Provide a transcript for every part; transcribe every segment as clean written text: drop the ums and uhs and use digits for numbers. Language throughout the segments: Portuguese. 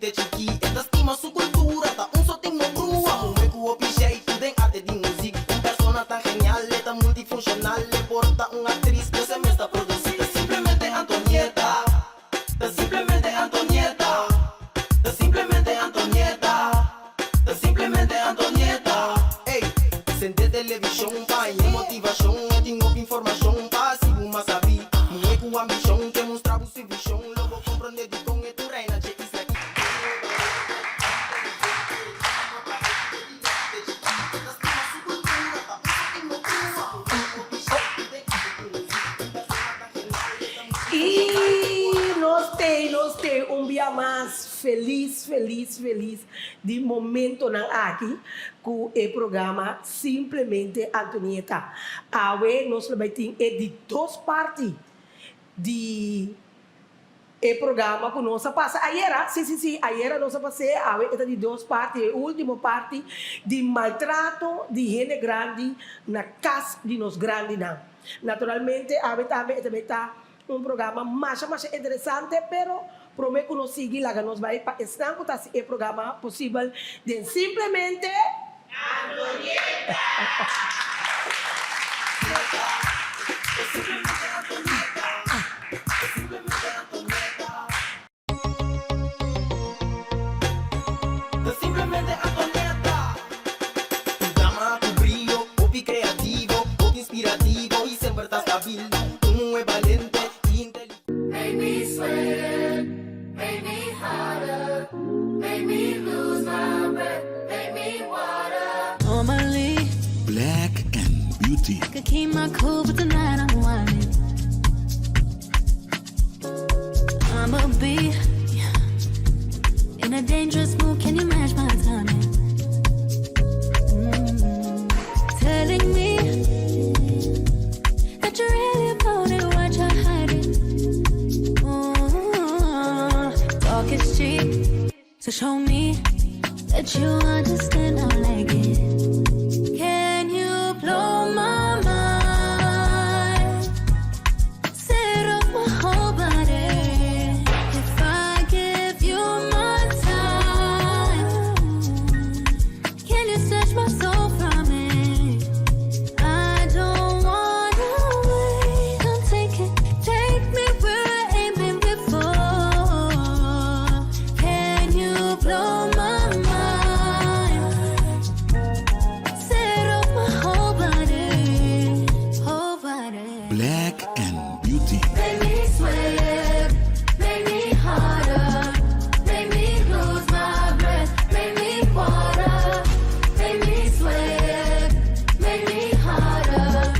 te chiqui, esta estima su cultura, ta un soting no grua, un hueco jeito de arte de música, un persona tan genial, tan multifuncional, le porta una actriz que se me está produciendo, simplemente Antonieta, simplemente Antonieta, simplemente Antonieta, simplemente Antonieta. Ey, sente televisão, pai, motivação, eu tenho informação, pai, se uma sabe, não é com ambição, que mostrar o seu visão, logo compreender de com e tu reina, che isso aqui. E nós temos um dia mais feliz de momento aqui com o programa Simplesmente Antonieta. Awe nós vamos ter de duas partes de o programa que nós passa. Ayer nós passei awe de duas partes. A última parte de maltrato de gente grande na casa de nós grandes. Naturalmente, awe também está um programa mais interessante, pero prometo que nós seguir lá, nós vai para estar esse programa possível de simplesmente Antonieta. Simplesmente Antonieta. Programa com brilho, hobby criativo, hobby inspirativo e sempre está estável. Como é valente. Make me sweat, make me harder, make me lose my breath, make me water. Normally, Black and Beauty. I could keep my cool, but tonight I'm whining. I'ma be in a dangerous mood. Can you match my timing? Telling me that you're really about it, why you hiding? Talk is cheap, so show me that you understand. I like it. Can you blow my mind? Set up my whole body. If I give you my time, can you snatch my soul from me? I don't wanna wait. Don't take me where I ain't been before. Can you blow my mind? Set up my whole body, whole body. Black and Beauty. Make me sweat, make me harder, make me lose my breath, make me water. Make me sweat, make me harder,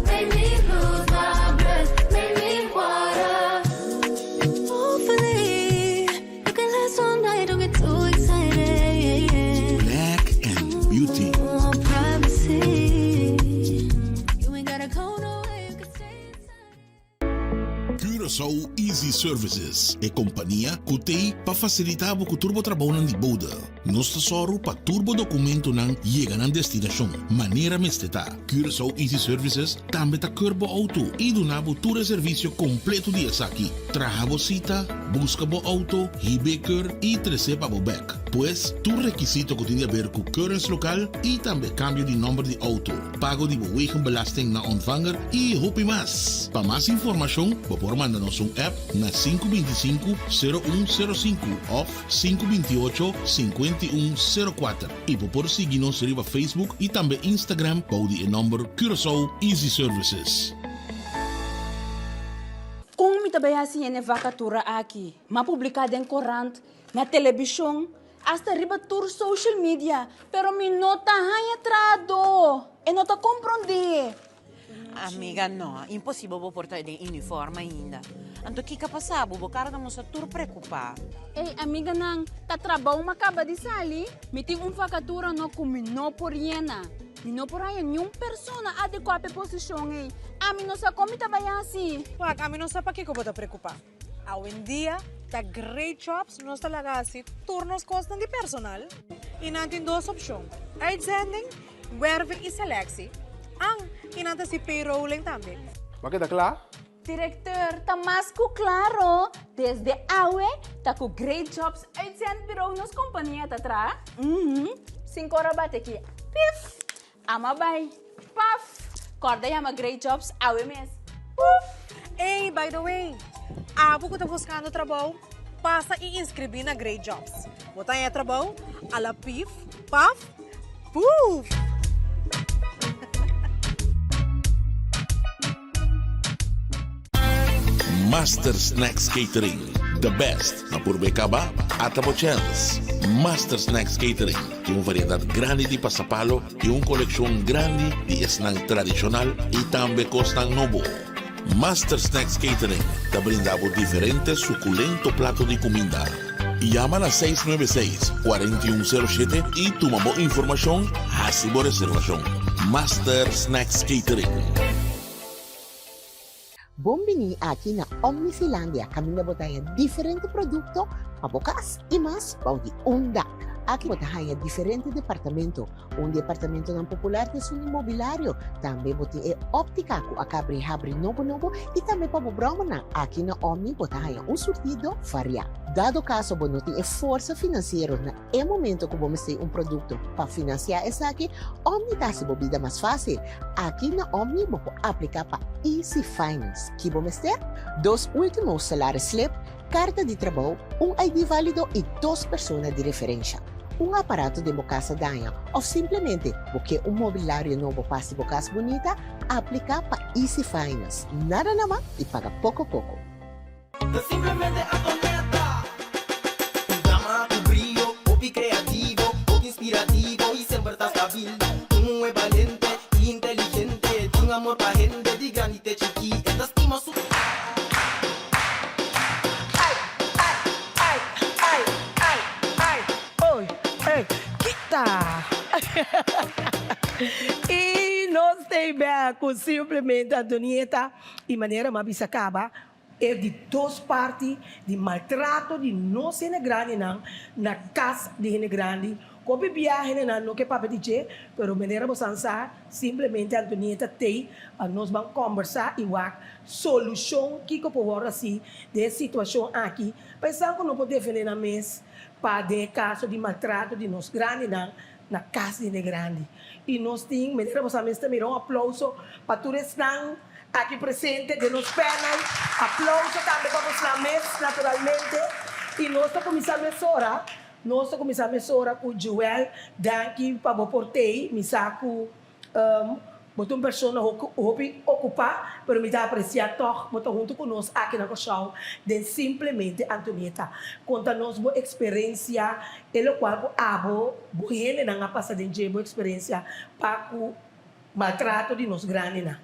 make me lose my breath, make me water. Hopefully, you can last all night. Don't get too excited. Black and Beauty. Oh, privacy. You ain't gotta go nowhere. You can stay inside. Curaçao Easy Services é companhia que tem para facilitar o turbo trabalho de boda. Nós tesoro para turbo documento não chega na destinação. Maneira mesteta. Curaçao Easy Services também está curbo auto e donava todo o serviço completo de aqui. Traga a cita, busca o auto, hibeker e receba o back. Pois, tu requisito que tem a ver com currency local e também cambio de número de auto. Pago de belasting na ontvanger e hopi mais. Para mais informação, por mandar-nos um app na 525-0105 ou 528-5104. E por seguir-nos no Facebook e também Instagram para o número Curaçao Easy Services. Kung mitabay assim na vacatura aqui, mapublicada em corante, na televisão, hasta riba tour social media, pero mi nota hai entrado, e nota compreende. Amiga, no, impossível vou portar de uniforme ainda. Anto que passar, vou cara da moça tur preocupar. Ei, amiga nang, ta trabalho macaba di sali, miti vacatura no kumino por yena. Nino por aí nenhum persona adequada à posição ei. A mim não sabe como mitabay assim. Wag, a mim não sabe para que eu vou te preocupar. Hoje em dia, tá great jobs, nós talaga assim, turnos costam de personal. E não tem duas opções. Uitzending, werving e selectie. Ang, inanta si payrolling também. Bakit akla? Director, tamas ko klaro. Desde awe, taku great jobs uitzendbureau nos companhia tatra. Cinco horas bate aqui. Pif! Amabay. Paf! Corda yama great jobs awe mes. Puf! Hey, by the way, abo ko tá buscando trabalho, passa e inscrever na Great Jobs. Botar em trabalho, ala pif, paf, puf! Master Snacks Catering. The best na Purbecaba at Apochels. Master Snacks Catering tem uma variedade grande de pasapalo e uma coleção grande de snack tradicional e também costan novo. Master Snacks Catering te brindamos diferentes suculento plato de comida. Llama na 696-4107 e tomamos informação, hasibo reservação. Master Snacks Catering. Bombini aqui na Omnisilândia, kami nabotaya diferente produto, pabukas e mas paudi unda. Aqui botaya diferente departamento. Departamento ng popular de sun imobiliário. Também boti óptica ko akabri-habri novo e também pabubroma na aqui na Omni botaya surtido varia. Dado caso bonoti força financeiro na momento que vamos ter produto para financiar essa aqui, Omni tá se bobida mais fácil. Aqui na Omni vamos aplicar para Easy Finance. Que vamos ter 2 últimos salários slip, carta de trabalho, ID válido e 2 pessoas de referência. Aparato de casa danha ou simplesmente porque mobiliário novo passe bocas bonita, aplicar para Easy Finance. Nada naman e paga pouco. Que simplemente Antonieta. Un drama, tu brillo, hobby creativo, hobby inspirativo y siempre estás stabil. Tú es valiente y inteligente, tu amor pa' gente de grande chiqui, esta estima su... Kita! E nós temos simplesmente Antonieta e maneira mabisacaba é de 2 partes de maltrato de nós grande na casa de grande. Como viagem não que papai dizer, pero maneira bosança simplesmente Antonieta tem a nós vamos conversar e a solução que eu posso assim de situação aqui. Pensando que não podemos defender na mesa para de caso de maltrato de nós grande na casa de grande. E nós temos, maneira bosança também um aplauso para todos que estão aqui presentes de nos panel. Aplauso também para os na mesa, naturalmente. E nós estamos começando a hora. Nós começamos a hora com o Joel, daqui para o portei, me saco, botou uma pessoa que ocupar, mas me dá apreciar toch, botou junto conosco aqui na show, de simplesmente Antonieta. Conta-nos boa experiência, ele qual abo, boa não passa de boa experiência para o maltrato de nós grande.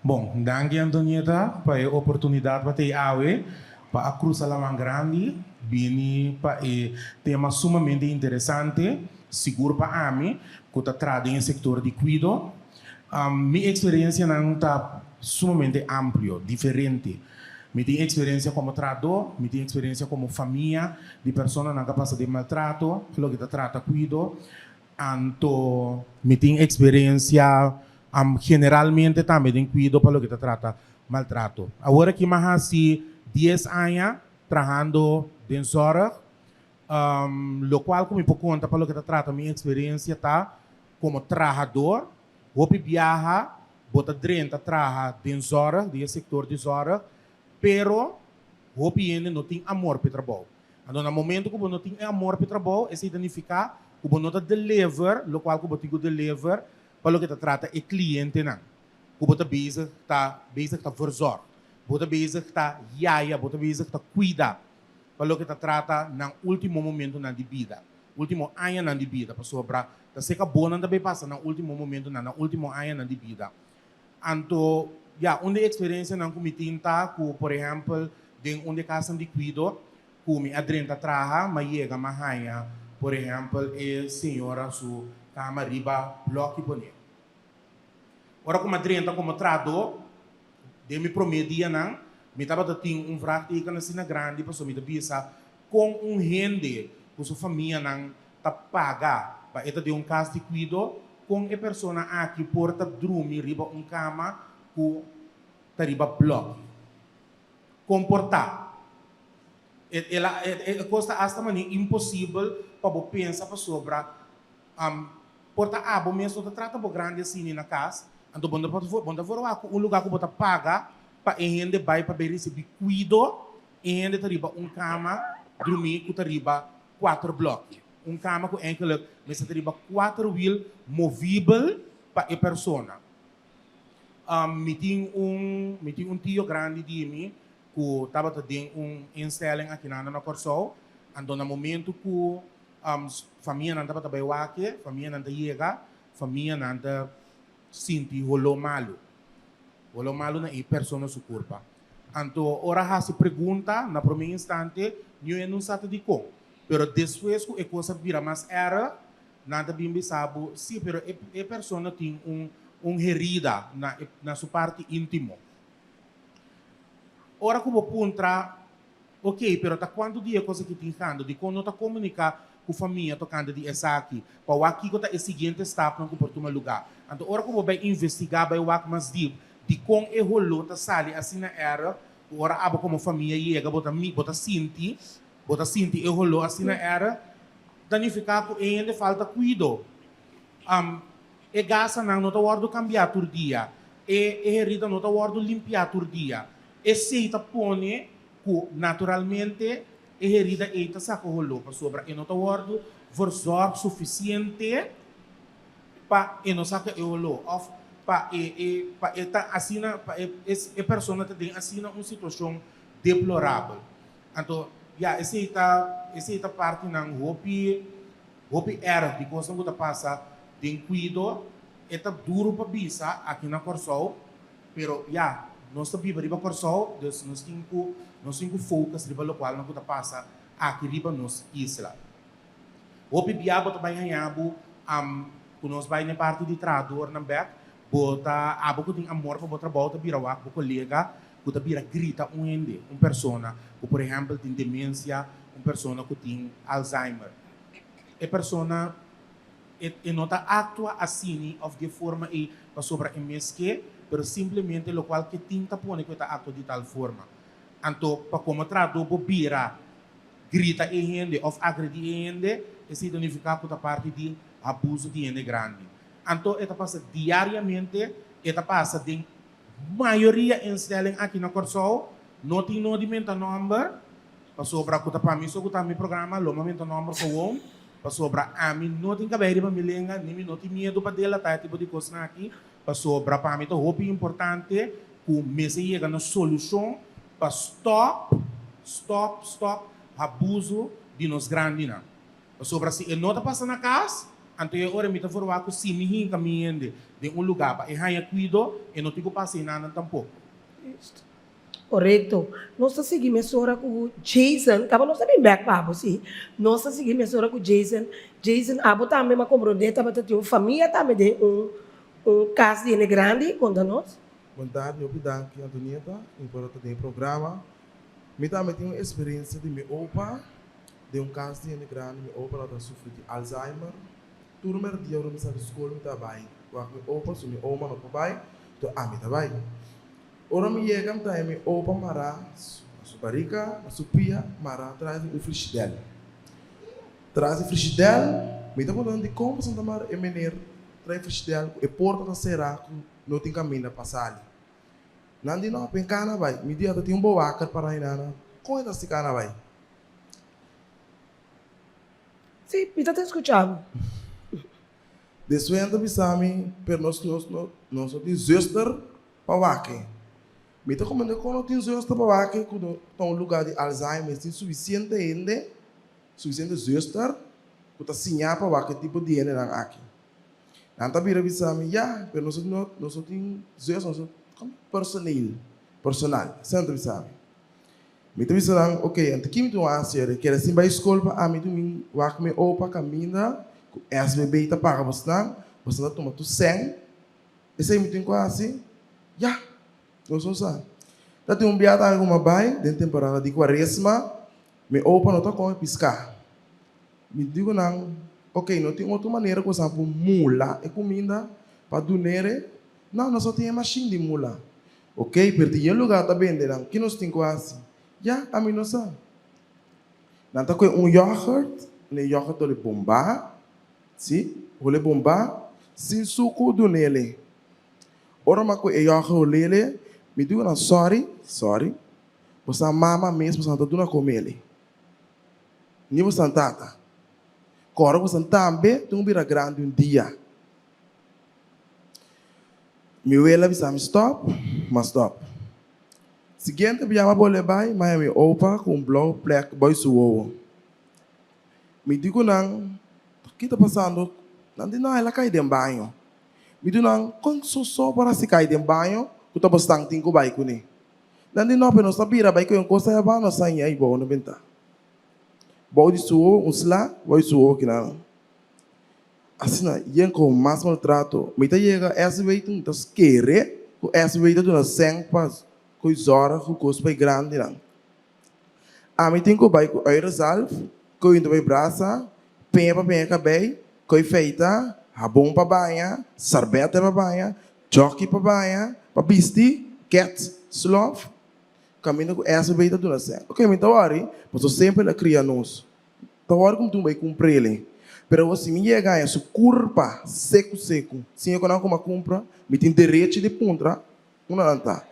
Bom, danke Antonieta, para a oportunidade para ter awe, para a Cruz Alamang Grande, bini para tema sumamente interessante, seguro para mim, que está trazendo em setor de cuidado. Minha experiência não está sumamente ampla, diferente. Me tem experiência como trator, me tem experiência como família, de pessoas que passam de maltrato, pelo que trata cuidado. Então, me tem experiência generalmente também em cuidado, pelo que trata maltrato. Agora que mais de 10 anos trabalhando em zorg, lo qual como por conta pelo que trata minha experiência tá como trabalhador, vou viajar, bota dentro trabalhar em zorg, de setor de zorg, pero vou ainda não tem amor para trabalho. Então no momento que não tem amor para trabalho, é se identificar que não tá deliver, lo qual que botigo deliver, pelo que trata é cliente não, que bota bezig tá verzorg. Bota bezig tá yaya, bota bezig tá cuida. Pelo que trata no último momento na vida. Último ano na vida, para sobra, tá seca boa não também passa no último momento no último ano na vida. Então, uma experiência na comitim tá, por exemplo, de onde casa de cuido, que me adrenta traha, mas chega mahaya, por exemplo, é senhora su cama riba bloco poner. Ora como adrenta como trado, de me prometia não, me estava tendo frate que na grande para me bisa com rende que sua família não tá paga para esta de caso de cuido com a pessoa aqui porta dormir riba cama que tariba block. Comportar. Ela costa hasta mani impossível para você pensar para sobra porta abo mesmo tá trata por grande assim na casa. Então bonda for lugar que você paga para ainda vai para receber cuido e ainda tariba cama dormir com tariba 4 blocos. Cama com enkele mas tariba 4 wheel movível para a persona. Meeting tio grande de mim que estava tendo instelling aqui na Corsol. Então no momento que família não estava trabalhando aqui, família não chega, família não senti holo malo na e persona su culpa. Então ora se pergunta na primeiro instante, eu não sabe de como. Pero depois que a coisa vira mais era, nada bem sabe, sim, pero a persona tem herida na sua parte íntima. Ora como puntra, ok, pero tá quanto dia coisa que tem cando, de quando tá comunicar com a família tocando de essa aqui, para o aqui que tá o seguinte step não comporta um lugar. Então ora como vai investigar, vai o aqui mais deep, de como é rolo tá sali assim na era, ora abo como família chega, bota sentir e rolo assim na era, danificar com ainda falta cuido. E gasa não tá guardo cambiar todo dia, e herida não tá guardo limpar todo dia. E se tá pone que naturalmente a herida eita saco rolo para sobra e não tá guardo versor suficiente para e não saca e rolo of para tá assim na a pessoa tem assim uma situação deplorável. Então essa é parte não hopi era de coisa que passa de cuido é duro para bisa aqui na Corsol, pero nós estamos riba Corsol, nós temos focus riba local na que passa aqui riba nos isla. Hopi biabo também ganhamos que nós vai na parte de tradutor na back, bota abo que tem amor para botar volta birawak, para colega que tá bira grita persona que por exemplo tem demência, persona que tem Alzheimer. A persona e não está atua assim de forma e para sobra MSQ, pero simplesmente o qual que tinta pone que está atua de tal forma. Então, para como tradutor bira grita e gente ou agredi e gente, esse significa que está parte de abuso de gente grande. Então, esta passa diariamente, esta passa de maioria instelling aqui na Corsol, não tem no dimenta number, para sobra que está para mim, só que está meu programa, lo momento number com o para sobra a mim não tem cabelo para me lenga, nem não tem medo para dela, tá tipo de coisa aqui, para sobra para mim, então é importante que o mês chega na solução para stop abuso de nós grandes, não. Para sobra se não está passando na casa, então é hora de formar que se me caminhando de lugar para errar cuido e não tem que passar nada tampouco. Correto. Nós seguimos agora com o Jason. Tava nós também back para você. Nós seguimos agora com o Jason. Jason, abo também uma compreender, tava tendo família também de caso de grande conta nós. Boa tarde, obrigado aqui Antonieta, importante do programa. Me também tenho experiência de meu opa, de caso de grande, meu opa ela sofre de Alzheimer. Turma dia eu não sabe escola me trabalho. Meu opa, se meu oma não trabalha, então me trabalho. Ora me chega me opa mara, suparica, supia mara traz frigideira. Traz frigideira, me dá de como Santa Mara e menir traz frigideira e porta da será não tem caminho para passar ali. Nandi não pencana vai, me dia tem boa para ir na, como é que cana vai? Sim, me está escutando. Deswenda bisami per nós tem zuster para aqui. Me está comendo quando tem zuster para aqui, quando está um lugar de Alzheimer, tem suficiente ainda, suficiente zuster, que está sinhar para aqui tipo de ainda aqui. Nanta bira bisami per nós tem zuster, personal, sempre bisami. Me está bisami, ok, ante que me tu answer, que assim vai escola para mim tu me wak me opa caminha. SBB está para você não toma tu sem, esse aí me tem quase, não sou só. Tá tem biata alguma bai, dentro temporada de quaresma, me opa não tá com piscar. Me digo não, ok, não tem outra maneira que sampo mula e comida para donere, não só tem machine de mula. Ok, perdi yung lugar tá vende lang. Kinos tem quase. Ya, a mim não sabe. Nanta ko yogurt, ne yogurt ole bomba. Si, ole bomba. Sin suco do nele. Ora ma ko yogurt lele, me digo na sorry. Você mama mesmo, você não tá com ele. Nem você não tá. Cora você também, tu vira grande dia. Meu ela bisa me stop, mas stop. Seguinte, me chama bole bai, mas me opa com blue black boy suo. Me digo não, o que tá passando? Não de não, ela cai de banho. Me digo não, quando só para se cair de banho, tu tá bastante tingo bai com ele. Não de não, pero sabira bai que eu encosta a banho, sai aí bom, não venta. Boy suo, usla, boy suo que não. Assim, yan com mais maltrato. Mas chega essa vez tu não querer, essa vez tu não sente pas, coisa hora, coisa bem grande não. A mim tem que vai com aerosol, com indo vai braça, penha cabelo, com feita, rabão para banha, sarbete para banha, jockey para banha, para vestir, cat, sloth. Caminho com essa vez tu não sente. Ok, então agora, mas eu sempre la cria nos. Então agora como tu vai cumprir ele. Pero você me chega a sua curva seco. Se eu não como compra, me tem direito de puntra, não tá.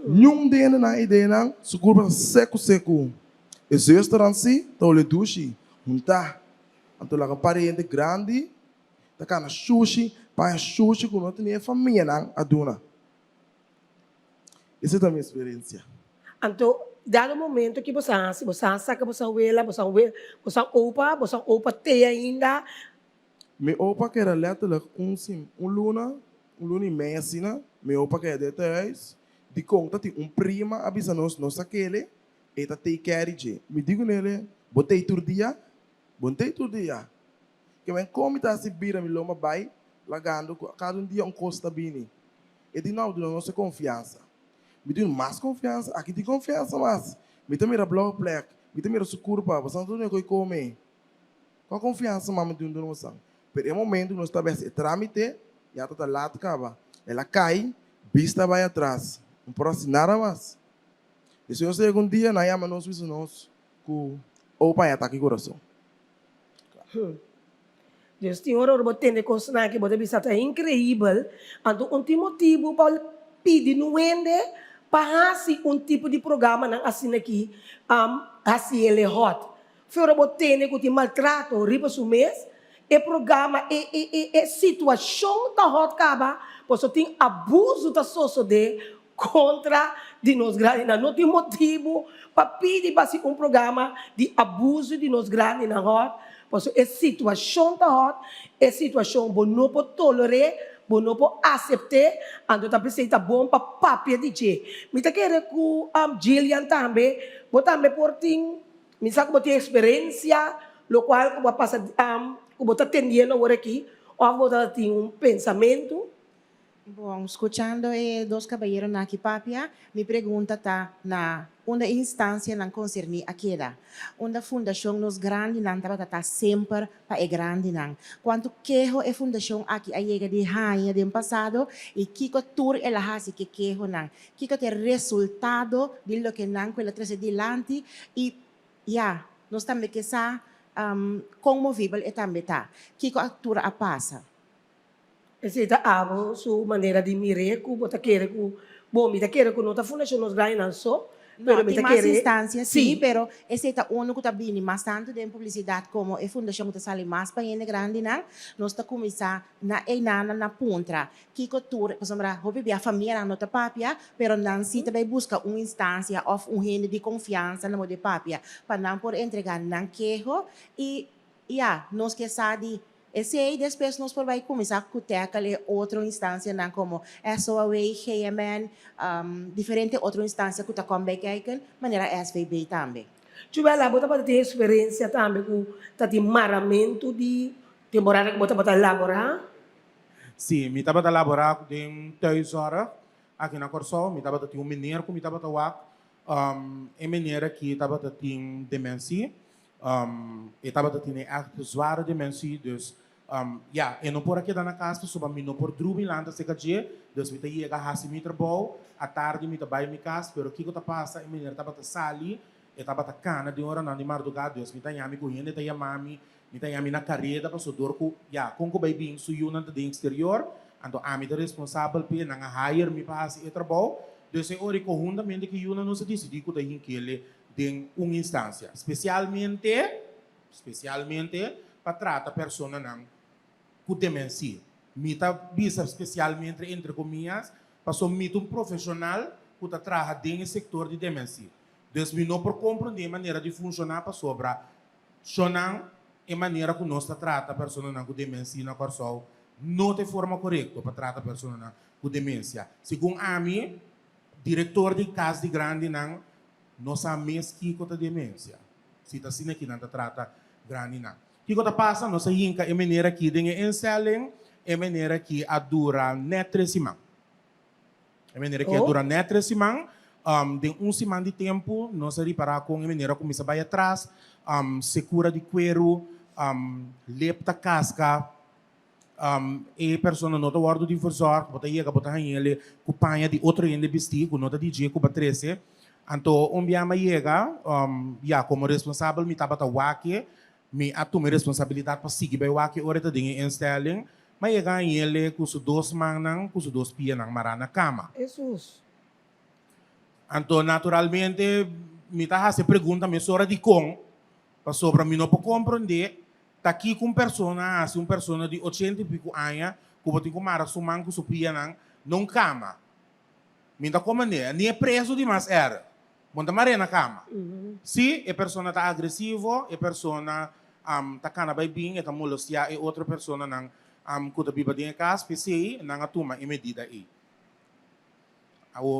Nenhum deles na ideia não, sua curva seco. Esse restaurante, então ele duche, não tá. Então lá com parente grande, tá cá na sushi, para sushi com não tem família não, a dona. Essa é a minha experiência. Então, dado o momento que você saca, você opa, tem ainda. Me opa que era letterlijk luna e meia assim, né? Me opa que é de 10, de conta tem prima, avisa nós aquele, e tá take care de. Me digo nele, botei todo dia. Que vem como tá se vira me loma vai, lagando, cada dia costa bini. E de novo, nossa confiança. Me digo mais confiança, aqui tem confiança mais. Me tem mira blow black, me tem mira sucurpa, você não tem que comer. Com confiança, mas me tem noção. Pero é momento nós está esse trâmite, já está lá acaba. Ela cai, vista vai atrás. Não pode assinar mais. E se eu sei algum dia, na yama nós com o pai ataque coração. Deus tem hora para ter coisa que pode ser incrível. Então, motivo para pedir no ende para tipo de programa assim aqui, assim ele hot. Fora botar que maltrato, riba mês, e programa e situação da hot caba, pois tem abuso da sociedade contra de nós grandes, não tem motivo para pedir para programa de abuso de nós grandes na hot, pois é situação da hot, é situação que não pode tolerar. Bom, não pode aceitar, então tá precisa bom para papel de je. Me tá querendo com Jillian também, vou também por ting, me sabe que tem experiência, lo qual que vai passar, que vou tá atendendo agora aqui, ou vou tá ter pensamento. Bom, escuchando dos caballeros aqui, papia, me pergunta tá na uma instância não concerne a queda. Uma fundação nos grande não tá sempre para grande não. Quanto quejo é fundação aqui a chega de rainha do passado e kiko tour ela hasi que quejo não. Kiko te resultado de lo que não quella trece dilante e nós também que sa comovível e também tá. Kiko atura a passa. Esse tá abo sua maneira de mirar, que você quer que bom, me tá querendo que não tá fundação nos grandes não só. Pero tem mais instâncias, sim, pero esse é o único que está vindo mais tanto de publicidade como a fundação que está saindo mais para ele grande, não? Nós está começando na ponta. Que cultura, por exemplo, a família não está papia, pero não se também busca uma instância ou gente de confiança na de papia, para não por entregar não queijo e nós que sabe esse aí depois nós vai começar a cutear outra instância não como SOA, KMN, diferente outra instância que está com bem maneira SVB também. Coba lá, bota para ter experiência também com tati maramento de temporada que bota para elaborar. Sim, me estava a elaborar com 3 horas aqui na Corsol, me estava a ter mineiro que me estava a wak, mineiro aqui estava a ter demência. Estava a ter zware dementie, dus eu não por aqui na casa, só para mim não por drubi lá, se que dus mita chega a hasi mi trabalho, à tarde mita vai mi casa, pero que tá passa, e menina tá bata sali, e tá bata cana de hora não de madrugada, dus mita yami correndo, tá yamami, mita yami na carreta, para so dor com, com que vai bem suyunan de exterior, ando a mita responsável pe nang hire mi pa hasi e trabalho, dus e ori ko hundamente que yuna não se decidi que tá hinkele de uma instância, especialmente para tratar persona nang com demência. Mita bisa especialmente entre comillas, para mito um profissional que trabalha dentro do setor de demência. Então, me não por compreender a maneira de funcionar para sobra, sonang e maneira que nós trata a pessoa com demência na corso, não de forma correta para tratar a pessoa com demência. Segundo a mim, diretor de casa de grande nang nós sabemos que com a demência. Se está assim aqui não trata grande nang. Que está passando, nós ainda é maneira que tem enselem, é maneira que a dura netre simang. É maneira que a dura netre simang, de semana de tempo, nós reparar com a maneira como se vai atrás, secura de cuero, lepta casca, e pessoa não está guardando de difusor, bota ele, companhia de outro ende vestir, com nota de dia, com 13. Então, biama chega, como responsável, me estava wake, me assume responsabilidade para seguir bem wake, ora tá dinhe instelling, mas chega ele com os 2 manang, com os 2 pia nang marana cama. Jesus. Então, naturalmente, me tá se pergunta me sora de com, para sobra me não pode compreender, tá aqui com persona, assim, persona de 80 e pico anos, que botem com mara sumang com supia nang, não cama. Me tá como nem é preso demais era. Monta maré na cama. Se a pessoa está agressivo, a pessoa está cana vai bem, está molestia, e outra pessoa não kuda biba din casa, PC, não atuma e medida aí.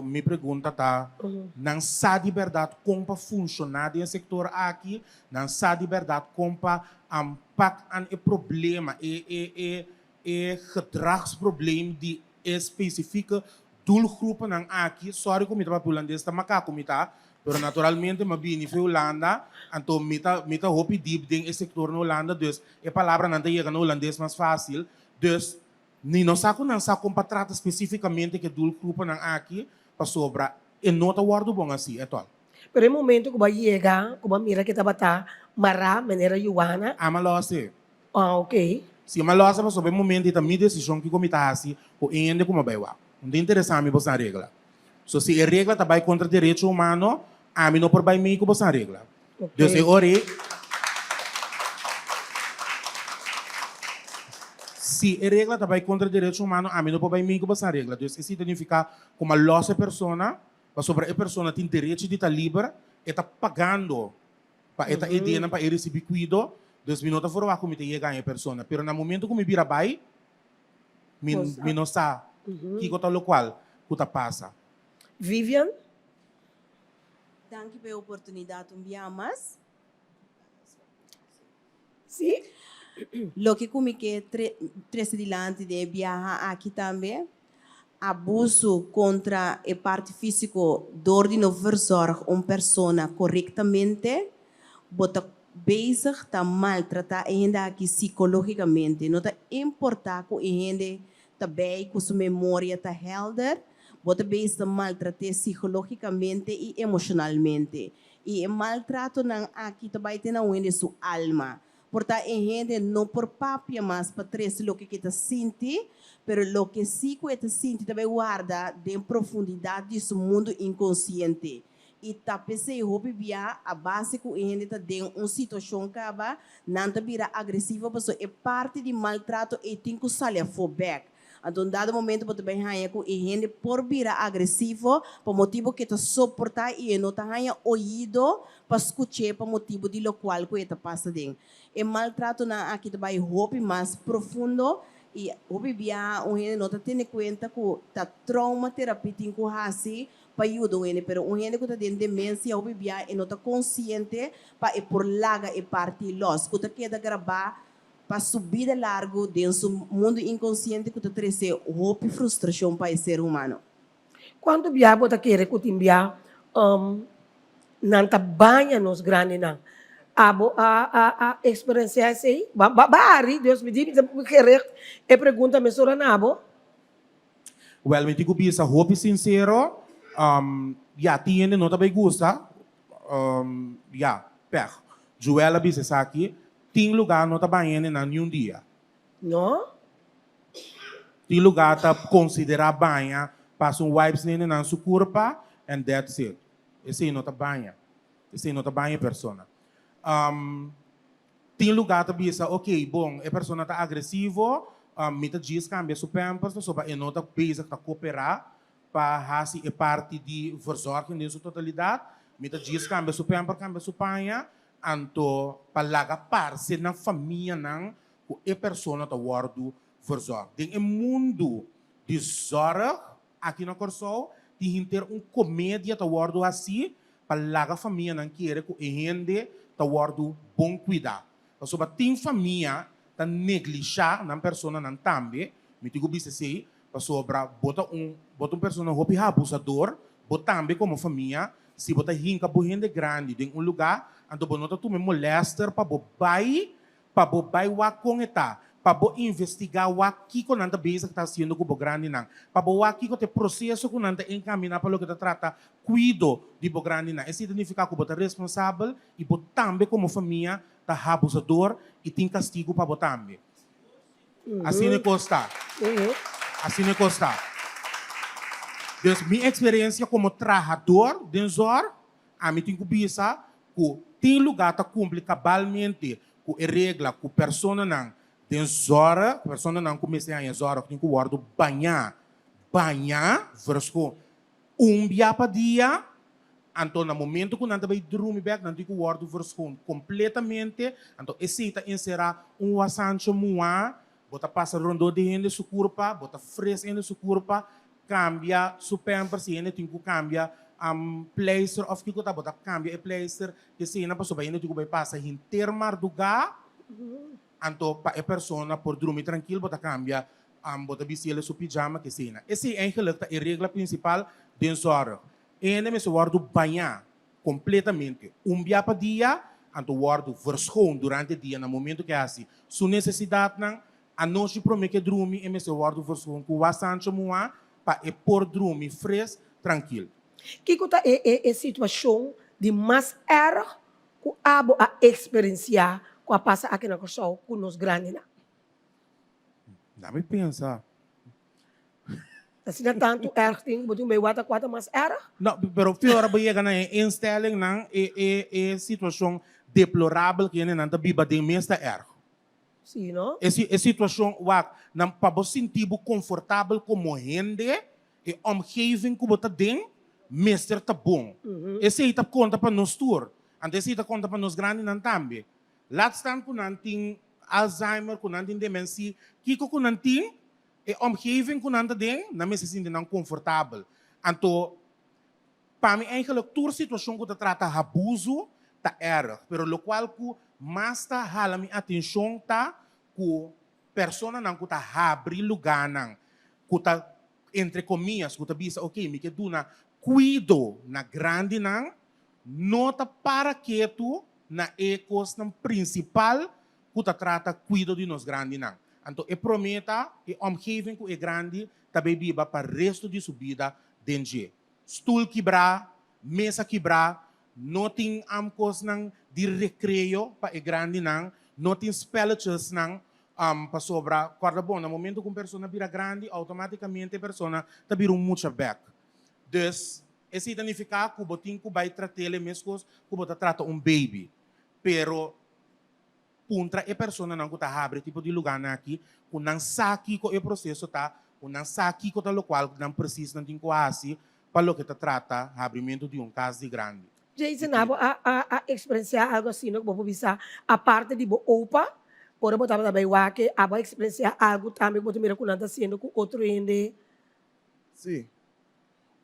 Me pergunta tá, não sabe verdade como para funcionar no setor aqui, não sabe verdade como para impactar o problema e gedragsprobleem die específica doelgroepen nang aqui, sorry kung mita papulandesa ta makakumita, pero naturalmente mabini fi Holanda, anto mita hopi deep ding e sector no Holanda, dus e palavra nanta chega no holandês mais fácil, dus ni no sako nang sako pa trata especificamente que doelgroepen nang aqui, pa sobra, e nota wardo bom assim, é tol. Pero em momento que vai chegar, que vai mirar que estava tá mará, maneira Joana. Amalose. Ok. Se amalose pa sobre momento ita mi decisão que comita assim, o ende como vai wa. Não tem interessante me botar regra. So se a regra tá vai contra direito humano, a mim não por vai me que botar regra. Deus é ore. Se a regra tá vai contra direito humano, a mim não por vai me que botar regra. Deus isso significa como a lossa persona, para sobre a persona tem direito de estar livre, e tá pagando para esta ideia para ele receber cuidado. Deus me não tá fora como te chega a persona, pero no momento que me vira vai, me não sabe. Que lo qual que passa. Vivian? Dank pela oportunidade mais. Sim. Lo que como que três dilante de viajar aqui também, abuso contra a parte físico, dor de não verzorg pessoa corretamente, bota bezig tá maltratar ainda aqui psicologicamente, não tá importar com ainda também com sua memória está helder, bota bem se maltratar psicologicamente e emocionalmente. E o maltrato não aqui também tem na onde sua alma. Portanto, a gente não por papia mas para trazer o que está sente, pero o que sim que está sente também guarda em profundidade de seu mundo inconsciente. E tá pensei hobby via a base que a gente está dentro uma situação que aba não tá vira agressiva, porque é parte de maltrato e tem que sair back. Então, dado momento, você vai ganhar com a gente por virar agressivo, por motivo que está suportar e não está ganhando ouvido para escutar, por motivo de lo qual que está passando. E maltrato na aqui vai roupa mais profundo e roupa via a gente não está tendo conta que está trauma terapêutico com assim para ajudar ele, pero a gente que está tendo demência roupa via e não está consciente para por larga e parte los, que está queda gravar para subir de largo dentro do mundo inconsciente que está trazendo roupa e frustração para o ser humano. Quando biya bota querer que timbia nanta banha nos grande na a experiência assim, bari, Deus me diz, correto, e pergunta-me sobre nabo. Well, me digo bisa, hope sincero, ya tiene nota bem gusta, ya, per. Joela bisa sa aqui, tem lugar nota bem na nenhum dia. No? Tem lugar tá considerar banha, passa wipes nele na sua curva, and that's it. Esse aí nota banha. Esse aí nota banha persona. Tem lugar tá bisa, ok, bom, a persona tá agressivo, mita diz cambia sua pampers, so ba nota basic tá cooperar, para hasi é parte de verzorging de sua totalidade, mita diz cambia sua pamper, cambia sua panha, anto palaga parte na família nang o a persona tá wardo verzorg. Ding mundo de zorg aqui na Corsol, tem ter comédia tá wardo assim, palaga família nang querer que rende tá wardo bom cuidar. So ba tem família tá neglijar na persona nan tambe, me digo bisa sei, para sobra bota persona hopi abusador, bota tambe como família, se bota hinca buhende grande em lugar, ando bonota tu me molester para bobai wa com eta, para bo investigar wa kiko nanda beza que tá sendo com grande nang, para bo wa kiko te processo com nanda encaminar para lo que te trata cuido de bo grande nang. Esse significa que bota responsável e bota tambe como família tá abusador e tem castigo para botar tambe. Assim não custa. Assim não custa. Então, minha experiência como trabalhador de Zor, a mim tem que pensar que tem lugar que cumpre cabalmente com a regra, com a pessoa não de Zor, a pessoa não começa a Zor, tem que guardar banhar, verso dia para dia, então no momento que nós vai dormir bem, nós tem que guardar verso completamente, então esse tá encerrar assancho mua, bota passa rondo de gente su curpa, bota fresh em su curpa, cambia su pampers e tem que cambia placer of que tá bota cambia placer que se na passo bem tem que vai passa inteiro mar do ga, então para a pessoa por dormir tranquilo bota cambia bota vestir su pijama que se na. Esse é eigenlijk a regra principal de zorg. Ene me se guardo banhar completamente dia para dia, então guardo verschoon durante o dia no momento que é assim, sua necessidade não a noite promete que dormir e me se guardo versão com bastante moa para e por dormir fresh tranquilo. Que conta é situação de mais erro que abo a experienciar com a passa aqui na Corsol com nos grandes na. Dá me pensar. Assim não tanto erro tem, botou meio quatro mais erro. Não, pero pior vai chegar na instelling não é situação deplorável que ainda não biba de mesta erro. Sim, não? Essa situação não para você sentir confortável como gente e omgeving que você tem, mestre tá bom. Esse aí tá conta para nós tour, and esse aí tá conta para nós grandes não também. Lá estão com nanting Alzheimer, com nanting demência, kiko com nanting e omgeving com nanting tem, não me se sente não confortável. Então, para mim eigenlijk tour situação que trata abuso tá erro, pero lo qual que mas tá hala mi atenção tá ku persona nang kuta abrir lugar nang kuta entre comillas kuta bisa ok mi que duna cuido na grande nang nota para que tu na ecos nang principal kuta trata cuido de nos grande nang então e prometa e omgeving ku e grande tabe biba para resto de sua vida denje stoel quebrar mesa quebrar não tem amcos nang de recreio para e grande nang, não tem spelletjes nang para sobra corda bom. No momento que uma pessoa vira grande, automaticamente a pessoa tá vira muito back. Dus esse significa que o botinho vai tratar ele mesmo que o trata baby, pero puntra e persona não tá abre tipo de lugar aqui, que não sabe que o processo tá, que não sabe que o tal qual não precisa não tem quase para lo que tá trata abrimento de caso de grande. Jason, a experienciar algo assim, não vou bisa a parte de opa, por botar também o que a experienciar algo também vou mira com nada sendo com outro ende. Sim.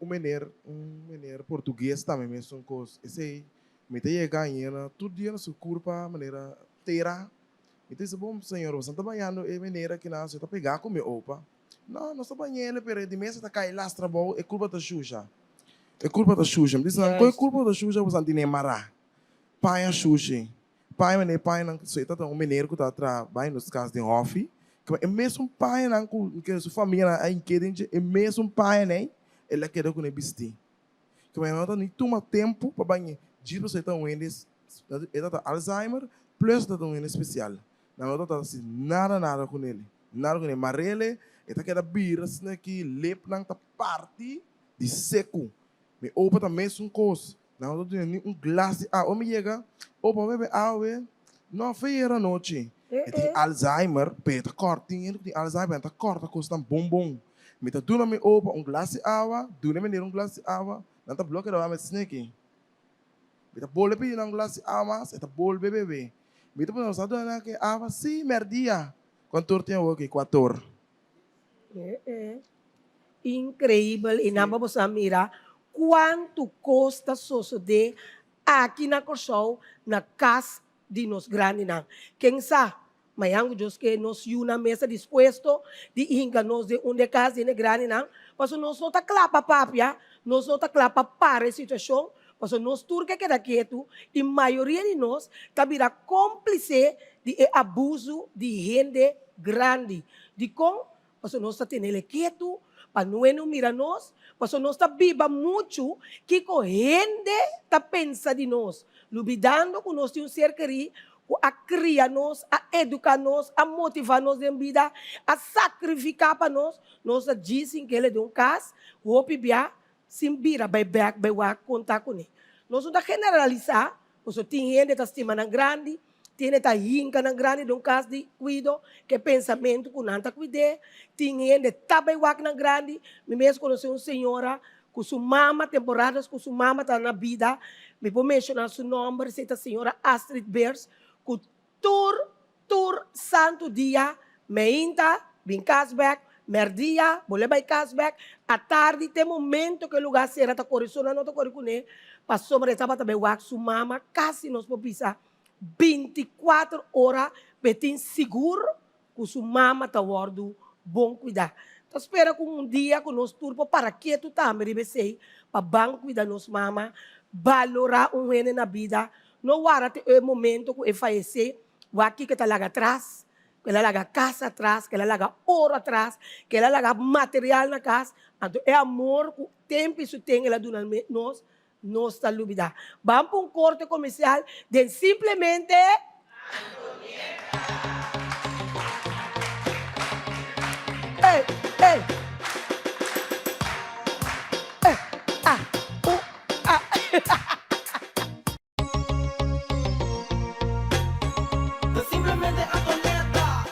Um menino português também mesmo com esse me tem ganhando tudo dia na sua curva maneira teira. E disse bom senhor, você está banhando é maneira que não você está pegar com meu opa. Não, não estou banhando, pero de mesa está cai lastra bom é curva da xuxa. É culpa da Xuxa. Me diz, não, qual é culpa da Xuxa? Você não tem mará. Pai a Xuxa. pai meneer pai nang so ita um meneer que tá trabalhando nos casos de office, que é mesmo pai nang que sua família aí querem é mesmo pai né, ele quer com nebisти. Que vai não nem toma tempo para banhar. Diz você tá eles tá Alzheimer plus tá especial. Não tá assim nada com ele. Nada com ele, mas ele tá querendo biras aqui, lep nang tá parte de seco. Me opa tá mesmo coisa. Não tô tendo um glass de água, me chega, opa bebe água, não feira noite. Tem Alzheimer, peta cortinho, tem Alzheimer, tá corta coisa tão bom. Me tá dando me opa um glass de água, dando me um glass de água, não tá bloqueado a me snake. Me tá bol bebe um glass de água, mas tá bol bebe. Me tá pensando na que água sim merdia. Quanto tem o que 4? Incrível e não vamos a mirar quanto custa suceder aqui na Corsol, na casa de nós grandes. Quem sabe, mas Deus que nos uma mesa disposto de enganar de onde casa de grande, mas nós não está claro para papia, nós não está claro para a situação, mas nós turca que dá quieto e a maioria de nós está virando cúmplice de abuso de gente grande, de como, mas nós está tendo quieto, para não mirar nós, mas nós está viva muito que a gente está pensando de nós, duvidando que nós temos um ser querido, a criar-nos, a educar-nos, a motivar-nos em vida, a sacrificar para nós. Nós dizem que ele é de um caso, o opibia, sim vira, vai contar com ele. Nós não generalizar, nós tem gente que está estimando grande, tem gente que está grande de um caso de cuido, que pensamento que não está cuidando, tem gente que está bem grande, mesmo conhecer uma senhora, com sua mama, temporadas com sua mama está na vida, me vou mencionar seu nome, se a senhora Astrid Beers, que tur santo dia, meinta, bem casback, merdia, boleh vai casback, à tarde tem momento que o lugar será está correndo, não está correndo, passou para estava também o sua mama, quase nos pode pisar 24 horas, betin seguro, que sua mama está guardando bom cuidar. Então, espera que um dia que nós turpo para que tu tá, para banco cuidar nos mama, valorar um rene na vida, não há momento que ele falecer, o aqui que está lá atrás, que ela larga casa atrás, que ela larga ouro atrás, que ela larga material na casa, então é amor, o tempo isso tem, ela dona nós, nós está dúvida. Vamos para um corte comercial de simplesmente Simplemente Antonieta.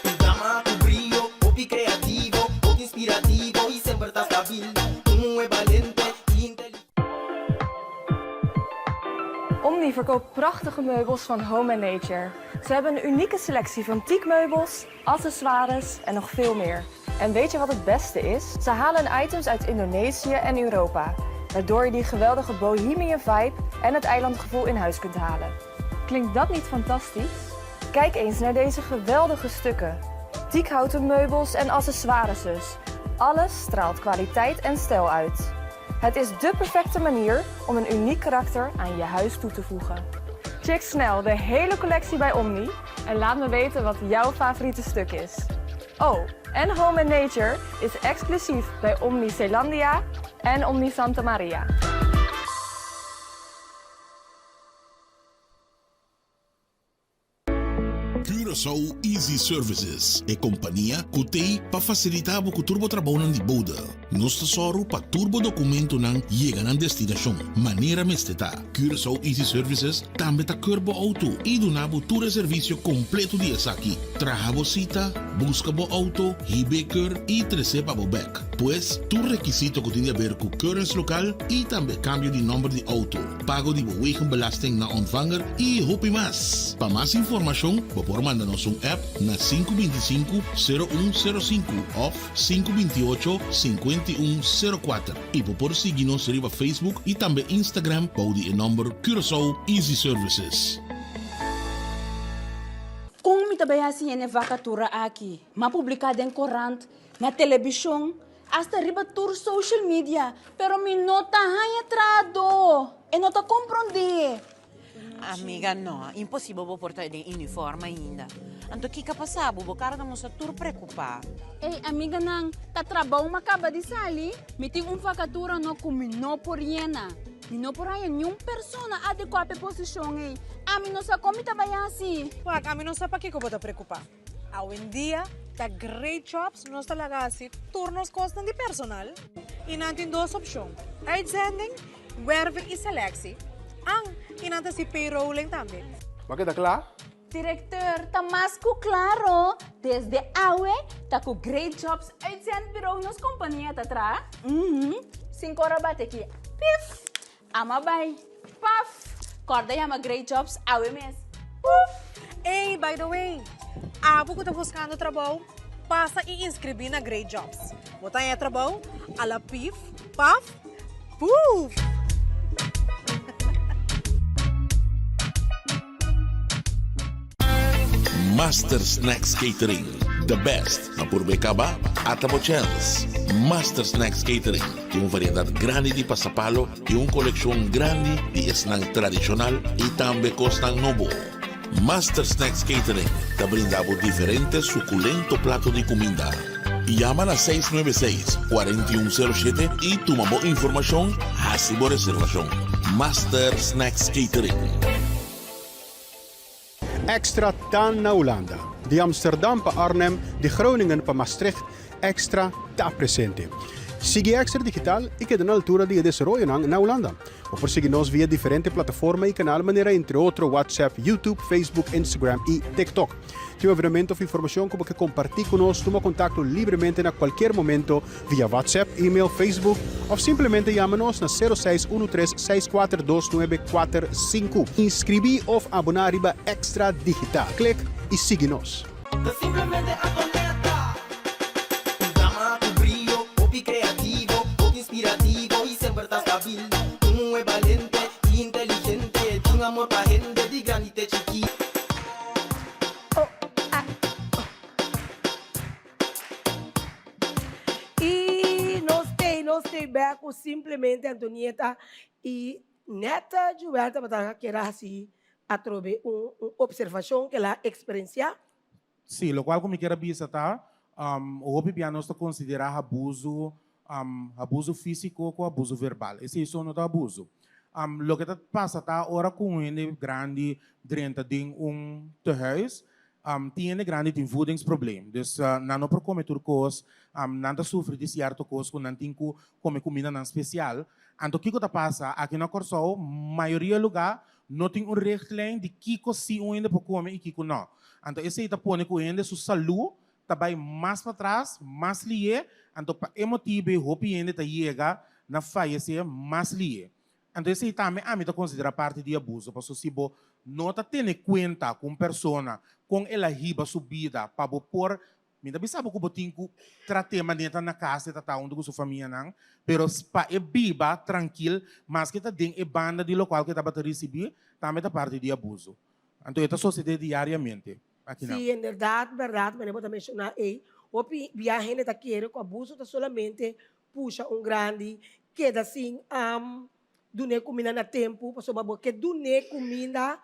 Tu dama, tu brillo, popi creativo, popi inspirativo y siempre estás stabil. Tú es valiente y inteligente. Omni verkoopt prachtige meubels van Home & Nature. Ze hebben een unieke selectie van teakmeubels, accessoires en nog veel meer. En weet je wat het beste is? Ze halen items uit Indonesië en Europa, waardoor je die geweldige bohemian vibe en het eilandgevoel in huis kunt halen. Klinkt dat niet fantastisch? Kijk eens naar deze geweldige stukken. Teakhouten meubels en accessoires dus. Alles straalt kwaliteit en stijl uit. Het is dé perfecte manier om een uniek karakter aan je huis toe te voegen. Check snel de hele collectie bij Omni en laat me weten wat jouw favoriete stuk is. Oh, en Home & Nature is exclusief bij Omni Zeelandia en Omni Santa Maria. Curaçao Easy Services é companhia que tem para facilitar o turbo trabalho de boda. Nós tesoro para turbo documento não chega na destinação. Maneira mesteta. Curaçao Easy Services também está curbo auto e donavo todo o serviço completo de aqui. Traga cita, busca bo auto, hibeker e receba bo back. Pois, tu requisito que tem a ver com currency local e também cambio de número de auto. Pago de wegenbelasting na ontvanger e hopi mais. Para mais informação, por mandar-nos app na 525-0105 ou 528-5104. E por seguir-nos no Facebook e também Instagram para o número Curaçao Easy Services. Kung mitabayasi yan vakatura aqui, mapublicada em corante, na televisão, hasta riba tour social media, pero mi nota hanya trado, e nota comprende. Amiga, no, impossível vou portar de uniforme ainda. Anto que passa, vou cara da moça tur preocupar. Ei, amiga nang, ta trabaho makaba di sali, meeting vacatura no kumino por yena. Nino por aí nenhum persona adequada à posição ei. A mim não sabe como trabalhar-se. Wag, a mim não sabe para que eu vou te preocupar. Hoje em dia, tá great jobs, nós tá lá assim, turnos costam de personal. E não tem duas opções. Uitzending, werving e selectie. E não tem payrolling também. Mas que tá claro? Diretor, tá mais que claro. Desde awe, tá com great jobs uitzend bureau nas companhia tá atrás. 5 horas bate aqui. Pif! Ama bay. Paf! Corda yama great jobs awe mes. Hey, by the way, abo que tá buscando trabalho, passa e inscrever na Great Jobs. Botar em trabalho, ala pif, paf, puf! Master Snacks Catering, the best na Purbecaba at Abochelas. Master Snacks Catering tem uma variedade grande de passapalo e uma coleção grande de snack tradicional e também costas novo. Master Snacks Catering te brindamos diferentes suculentos pratos de comida. Llama a 696-4107 e toma boa informação, hace boa reservação. Master Snacks Catering. Extra dan na Holanda. De Amsterdam para Arnhem, de Groningen para Maastricht, Extra está presente. Sigue Extra Digital e queda na altura de desarrollo na Holanda. O perseguir-nos via diferentes plataformas e canal maneira entre outros WhatsApp, YouTube, Facebook, Instagram e TikTok. Tem veramente informação como que compartilhar conosco, toma contato livremente a qualquer momento via WhatsApp, e-mail, Facebook ou simplesmente chama-nos na 0613-642-945. Inscrevi ou abonar riba Extra Digital. Clique e siga-nos. Simplemente Antonieta. Un drama, tu brillo, hobby creativo, hobby inspirativo y siempre estás stabil. Tú es valiente y inteligente, tu amor pa' gente de grande chiquito. E nós temos com simplesmente Antonieta e neta Gilberta para que era assim a trobe uma observação que ela experiência. Sim, lo qual como quero dizer tá, o hobby piano está considerar abuso, abuso físico com abuso verbal. Esse é só não abuso. Lo que passa tá ora com ele grande dentro de tehuis. Tem grande voedingsprobleem. Dus não por comer turcos, não sofre de certo coisa, não tem que comer comida não especial. Então o que passa aqui na Corsol, maioria lugar não tem richtlijn de que se ainda pode comer e que não. Então esse está põe com ainda sua saúde, tá vai mais para trás, mais lié. Então para emotivo, hope ainda tá chega na fallecer mais lié. Então esse também a mim tá considera parte de abuso, porque se você não tá tendo conta com persona com ela riba subida para por me dá sabe que você tem que tratar maneira na casa tá onde com sua família não, pero para é biba tranquilo, mas que tá dentro é banda de local que tá para receber, também tá parte de abuso. Então esta sociedade diariamente aqui não. Sim, verdade, mas eu vou mencionar aí, o viagem está querendo com abuso tá solamente puxa grande queda assim dune comida na tempo, porque dune comida,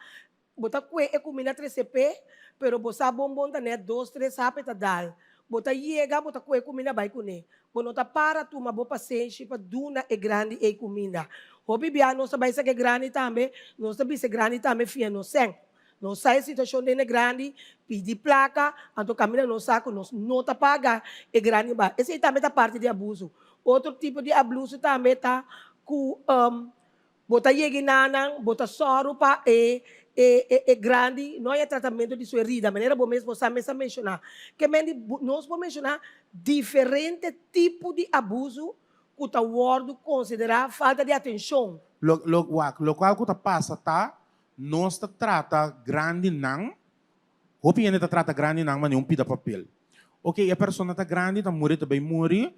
bota comida 3CP, pero bosa bombom tá né 2, 3 sapeta dal. Bota chega, bota comida vai comer. Bono tá para tu uma boa paciência para duna é grande e comida. Hobby bia não sabe se é grande também, não sabe se grande também fia no sem. Não sai situação de grande, pedir placa, então caminha no saco, não tá paga é grande ba. Esse também tá parte de abuso. Outro tipo de abuso também tá com bota yeginanang, bota soro pa grande, não é tratamento de sua herida, maneira bom mesmo você mencionar. Que nós vamos mencionar diferentes tipos de abuso que o word considerar falta de atenção. Lo qual que passa tá, nós trata grande não, o piano trata grande não, mas não pida papel. Ok, a pessoa tá grande, tá morrer também morrer.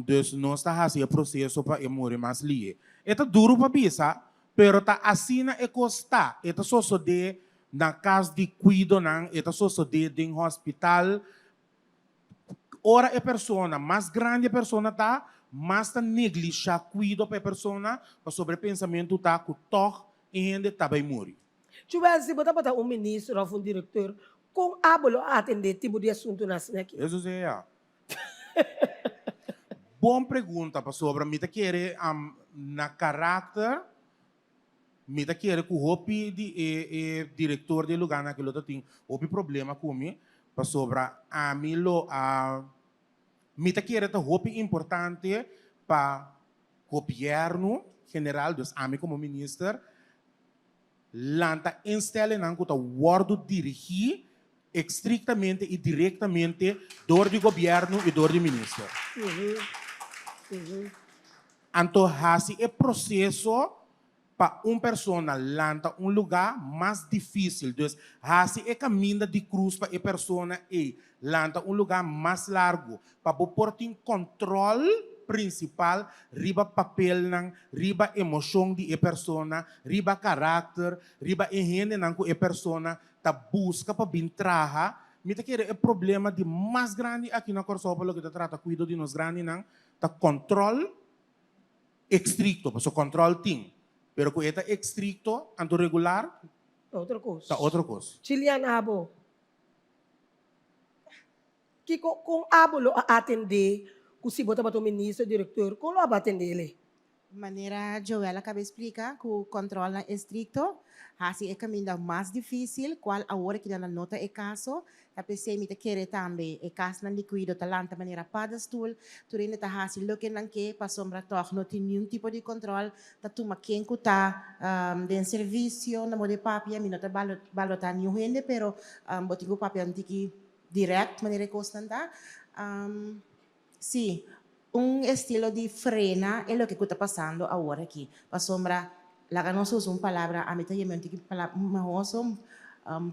Dus nós está fazendo o processo para morrer mais livre. É duro para pensar, pero tá assim é custa. É só de na casa de cuido não, é só de em hospital. Ora a pessoa mais grande a pessoa tá, mais tá negligenciar cuido para a pessoa, para sobre pensamento tá com toque e ainda tá bem morrer. Chuva, se botar para ministro ou diretor, com abolo atender tipo de assunto nasce aqui. Isso é. Boa pergunta para sobre mita querer na caráter mita querer que o hopi diretor de lugar naquele outro tem hopi problema comigo para sobre a milo a mita querer tá hopi importante para governo general dos ami como ministro lanta instellen nan kuta wordo dirigir estritamente e diretamente door do governo e door do ministro. Então, assim, é processo para persona lanta lugar mais difícil. Então, assim, é caminho de cruz para a persona e lanta lugar mais largo para pôr em controle principal riba papel nang riba emoção de persona riba caráter riba engenho nang ko persona ta busca para bintraha mita querer é problema de mais grande aqui na Corsopolo que trata cuido de nos grande nang ta control estricto para so control ting pero ko eta estricto anto regular outra coisa ta outra coisa Chilean abo que com abolo a atender se botar para o ministro, diretor, como vai atender ele? Maneira Joela acaba de explicar que o controle é estricto, assim é caminho mais difícil, qual a hora que dá nota é caso, a pessoa me quer também, é caso não liquido, talanta maneira para stool, tu ainda tá assim, lo que não quer, para sombra toch, não tem nenhum tipo de controle, tá tu quem que tá de serviço, na mode papia, me não tá balotar nenhum rende, pero botigo papia antiki direct, maneira constante, Sì, un estilo di frena è lo che sta passando ora qui. Pa sombra, la che non so un palabra, a metà io che ma oso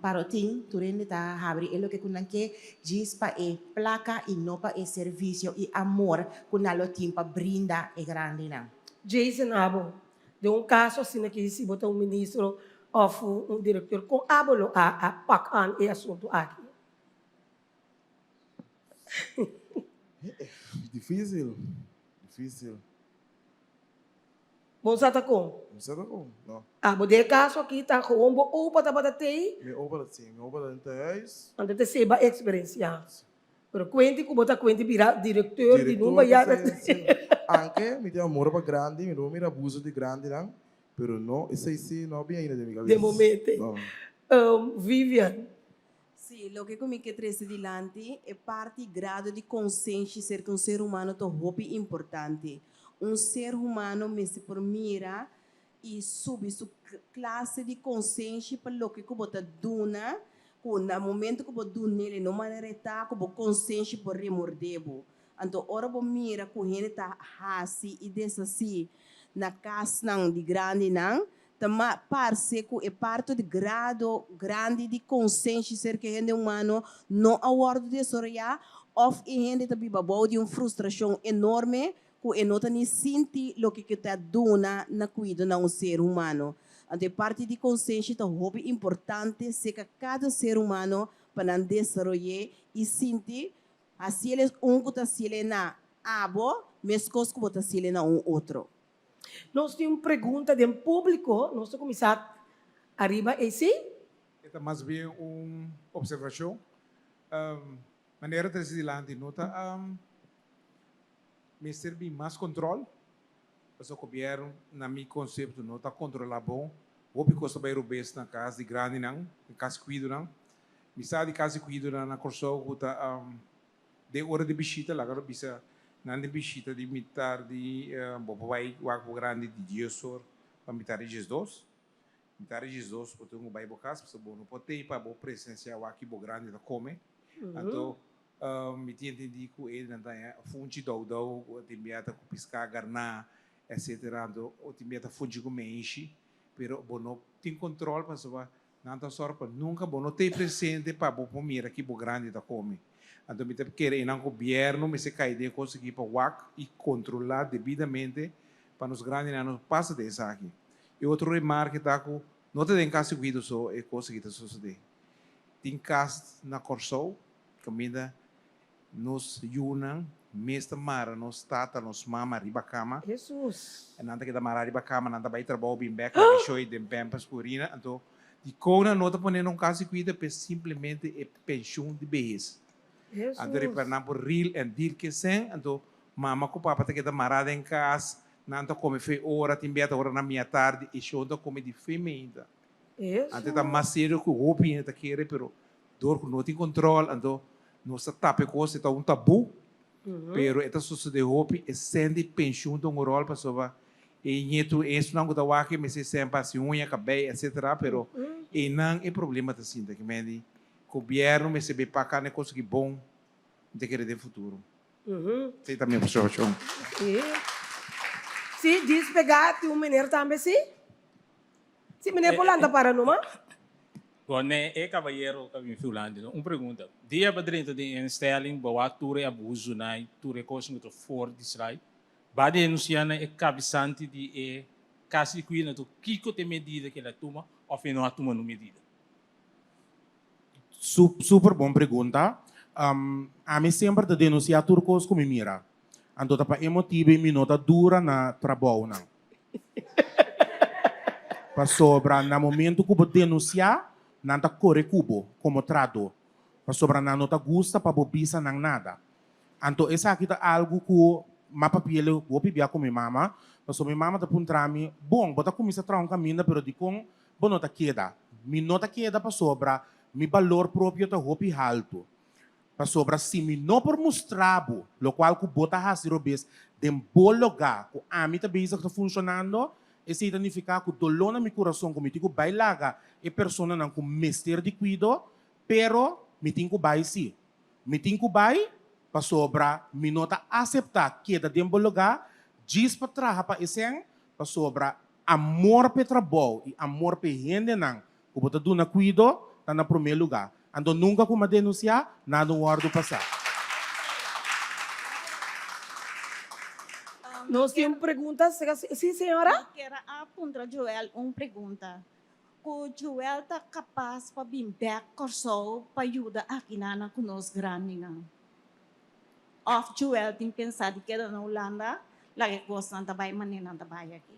parotin, tu rende ta habri, è lo che kun anche gispa e placa e no pa e servizio e amor kun allo timpa brinda e grande na. Jason Abo, de caso assim que se botar ministro ou diretor com abolo a pakan e assunto aqui. Difícil. Bom, sata com? Não. Ah, mas de caso aqui tá com um bom para tei. Me opa sim, me opa da tens. Ante te seba experiência. Pero cuente que botar cuente vira diretor de numa ya. Anche mi tem amor para grande, me não mira abuso de grande não, pero não, isso aí não bem ainda de minha cabeça. De momento. Vivian. Sì, lo che come che trese di lanti è parte grado di consciência ser que um ser humano to hobby importante. Um ser humano me se mira e sube su classe di consciência para lo que bota duna, no momento que bota duna ele não maneira tá que bota consciência por remordebo. Então ora bo mira que ele tá hasi e dessa si na casa nang di grande nang Tama parse que é parte de grado grande de consciência ser que gente humano não awardo de soria of e gente também babou de uma frustração enorme que não tá nem senti lo que está dona na cuido na um ser humano. Ante parte de consciência tá hobby importante se que cada ser humano para desenvolver e sentir assim eles que tá se na abo mescos que tá se na um outro. Nós temos pergunta do público, nós vamos começar arriba, é sim? É mais bem uma observação. Maneira de se lá nota, me serve mais controle. Mas o governo, na meu conceito, não está controlando bom. O que custa bem rubês na casa de grande não, na casa cuido não. Me sabe de casa cuido na corso, de hora de visita, lá agora bisa nande visita de mitar de bobai wago grande de diosor para mitar de dos porque um bai bocas para bom não pode para boa presença aqui bo grande da come então me tinha entendido que ele não tem funde do tem meata com piscar garna etc então o tem meata funde com menche pero bom não tem controle para só não tá só para nunca bom não tem presente para boa mira aqui bo grande da come. Então, me tem que ir ao governo, me se cai de conseguir para WAC e controlar devidamente para os grandes não passa dessa aqui. E outro remarque tá com não tem caso cuido só é conseguir suceder. Tem caso na Corsou, comida nos yunang, mestre mara, nos tata, nos mama riba cama. Jesus. Nanda que da mara riba cama, nanda vai trabalhar bem beca, show de pempas curina, então De Kona nota ponendo caso cuida per simplesmente é pensão de vez. Ando reparando por real and deal que sem, ando mama com papa que tá marada em casa, nanto come fe hora, timbeta hora na minha tarde e show do come de fome ainda. Ante tá mais sério que o roupa ainda querer, pero dor que não tem controle, ando nossa tape coisa tá tabu. Pero esta sucede hopi é sende pensão do rol para soba e nieto isso não gosta wa que me se sempre se unha cabelo etc pero e não é problema da cinta que me governo me se be para cá né coisa que bom de querer de futuro sei também professor Chong se despegar um menino também se menino polanda para numa Bom, cavalheiro que me falando, uma pergunta. Dia para dentro de instelling, bawa ture abuso na ture coisa muito forte Israel. Ba denunciar na cabeçante de caso que na tu kiko te medida que ela toma ou não toma no medida. Super bom pergunta. A mim sempre te denunciar turcos como mira. Ando tapa emotivo e minota dura na trabalho não. Para sobra na momento que eu denunciar nanta corre cubo como trato. Para sobra na nota gusta para bobisa nang nada. Anto essa aqui tá algo que mapa piele vou pibia com minha mama. Para minha mama tá puntrami bom, bota começa a trazer um caminho pero de com bom nota queda. Mi nota queda para sobra mi valor próprio tá hopi alto. Para sobra se mi não por mostrabo, lo qual que bota hasiro bes dem bom lugar, que a mim tá bisa que tá funcionando. Esse significa que dolor na meu coração, que me tenho bailaga, é pessoa não com mestre de cuido, pero me tenho bai sim. Me tenho bai para sobra, me nota aceitar que da dentro lugar, diz para trabalhar para esse para sobra amor para trabalho e amor para gente não, que bota do na cuido, tá na primeiro lugar. Ando nunca como denunciar, nada no guardo passar. Nós temos perguntas, sim, senhora? Quero apontar Joel uma pergunta. O Joel está capaz para vir back corso para ajudar aqui na conosco grande Of Joel tem pensado que na Holanda, lá que gosta de trabalhar maneira de trabalhar aqui.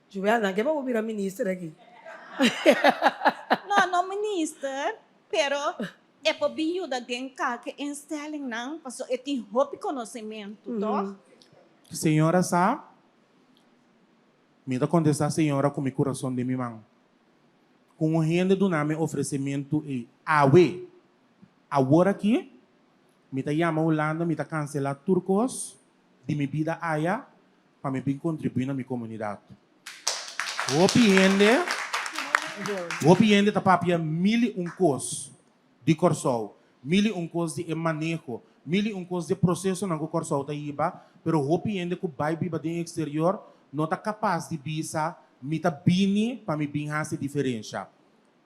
Joel, não quer para virar ministra aqui? Não ministro, pero é para vir ajudar dentro que instalem não, porque ele tem roupa conhecimento, tá? Senhora sabe? Me dá contestar a senhora com o coração de minha mãe. Com o rende do nome oferecimento e awe. Agora aqui, me dá chama Holanda, me dá cancelar turcos de minha vida aya para me contribuir na minha comunidade. O piende tá papia 1.001 coisas de corso, 1.001 coisas de manejo, 1.001 coisas de processo na corso tá iba, pero o piende que vai biba de exterior não tá capaz de bisa me tá bini para me binhar se diferença.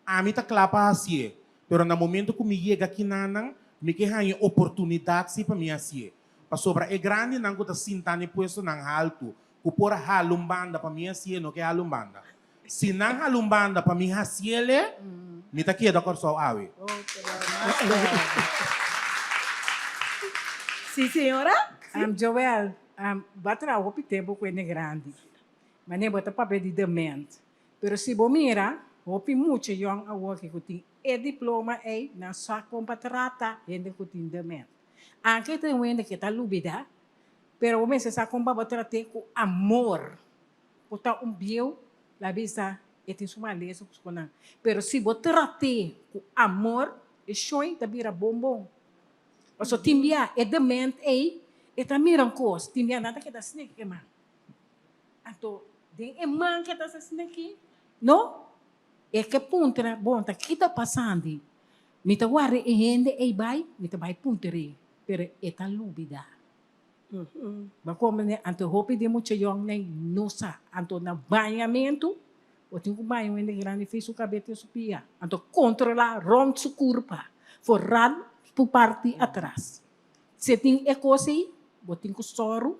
A me tá clapa assim, pero no momento que me chega aqui nanang, me que há oportunidade se para me assim. Para sobra é grande não que tá sentando puesto nang alto, que por halumbanda para me assim não que halumbanda. Se não halumbanda para me assim ele, me tá queda corso awe. Sim, senhora? Joel, batra o tempo com ele grande. Mas nem bota papel de dement. Pero se você mira, hopi muito young a work que tem e diploma na sua compatrata ainda que tem dement. Anche tem um ainda que tá lubida, pero o mês sa comba batra te com amor. Bota bio la vista e tem suma leso com na. Pero se batra te com amor, e shoin ta bira bombom. O so timbia e dement e ta miran kos, timbia nada que ta snake que man. Anto den e man que ta snake, no? E que puntra, bom, ta kita passando. Mi ta guarda e hende e vai, mi ta vai puntere, pero e ta lubida. Ba como ne anto hopi de muito young nem nosa, anto na banhamento, o tem que banho ainda grande fez o cabelo e supia, anto controlar rond su curva, forrad por parte atrás. Se tem ecosi, botin ko soro,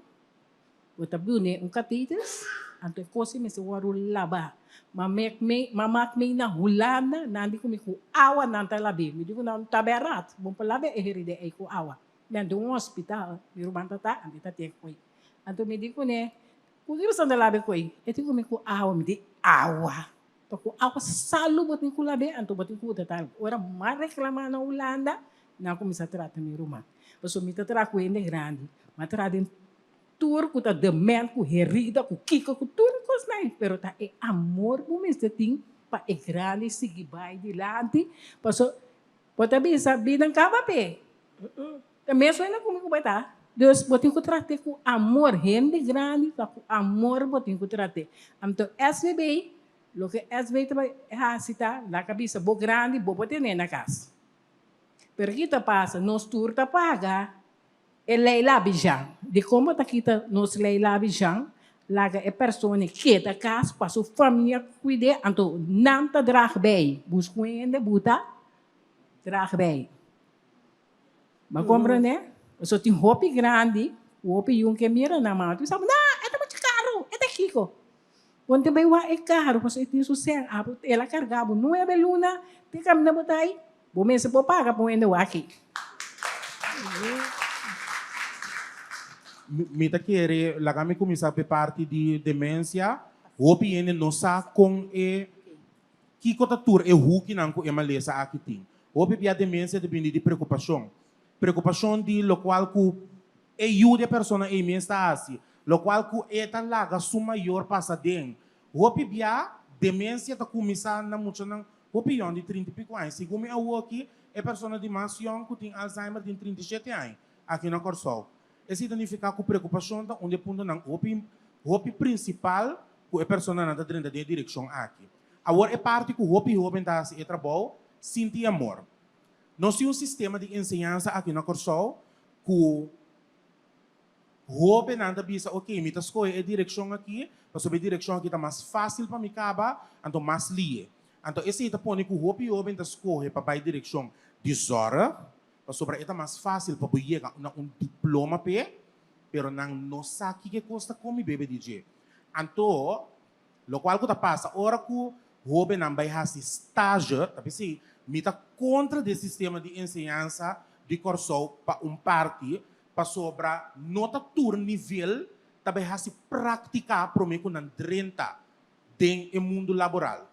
botabune katites, anto ecosi me se waru laba. Mamak me na hulana, nandi ko miku awa nanta labi. Mi digo na taberat, bom palabe e heride e ko awa. Nando um hospital, mi rubanta ta, andi ta te koi. Anto me digo ne, kung iba sa labi koi, eti ko miku awa, mi di awa. Porque ako salo botin ko labi, anto botin ko tatal. Ora mais reclamar na Holanda, na começar a tratar mi rumah. Paso mi tra ko ende grande, mas tra den tour ko ta dement ko herida ko kiko ko tour ko snai, pero ta e amor po mis ting pa e grande sigi bai dilante. Paso pota bisa bidang kaba pe. Também só ainda comigo vai tá. Deus botin ko trate com amor, rende grande, tá com amor botin ko trate. Então SBB, lo que SBB vai cita na cabeça bo grande, bo botin na casa. Pero kita passa, nos tour ta paga, e leila bijang. De como ta kita nos leila bijang, laga e persone que ta casa, passo família cuide, então não ta drag bem. Busco ainda buta, drag bem. Mas compreende? So tem roupa grande, roupa yung que mira na mão. Tu sabe, não, é muito caro, é daqui. Quando também é caro, porque tem sucesso. Ela carregava, não é beluna, tem que me botar aí. Vou me se pagar para o aqui. Mita querer, lá kami começar a parte de demência, roupa ainda não sabe com e que cotatura é o que não é maleza aqui tem. Roupa a demência depende de preocupação. Preocupação de lo qual que ajuda a pessoa a está assim, lo qual que é tan larga sua maior passadem. Roupa a demência está começando na muito não opinião de 30 e pico anos. Segundo eu aqui, é pessoa de mais young que tem Alzheimer de 37 anos, aqui na Corsol. Isso significa que a preocupação está onde ponto não o principal que a pessoa não está dentro da direção aqui. Agora é parte que o jovem está assim, é trabalho, sentir amor. Nós temos um sistema de ensinança aqui na Corsol que o jovem não está pensando, ok, me escolhe a direção aqui, mas a direção aqui está mais fácil para me acabar, então mais lie. Então, esse é o ponto que o jovem está escolhe para a direção de Zora, para sobre é mais fácil para chegar a diploma, pero não sabe o que custa como bebê DJ. Então, o qual que passa, a hora que o jovem não vai fazer estágio, tá pensando, me está contra o sistema de ensinança de Corsol para parte, para sobre nota tur nível, também fazer praticar para mim com 30 dentro do mundo laboral.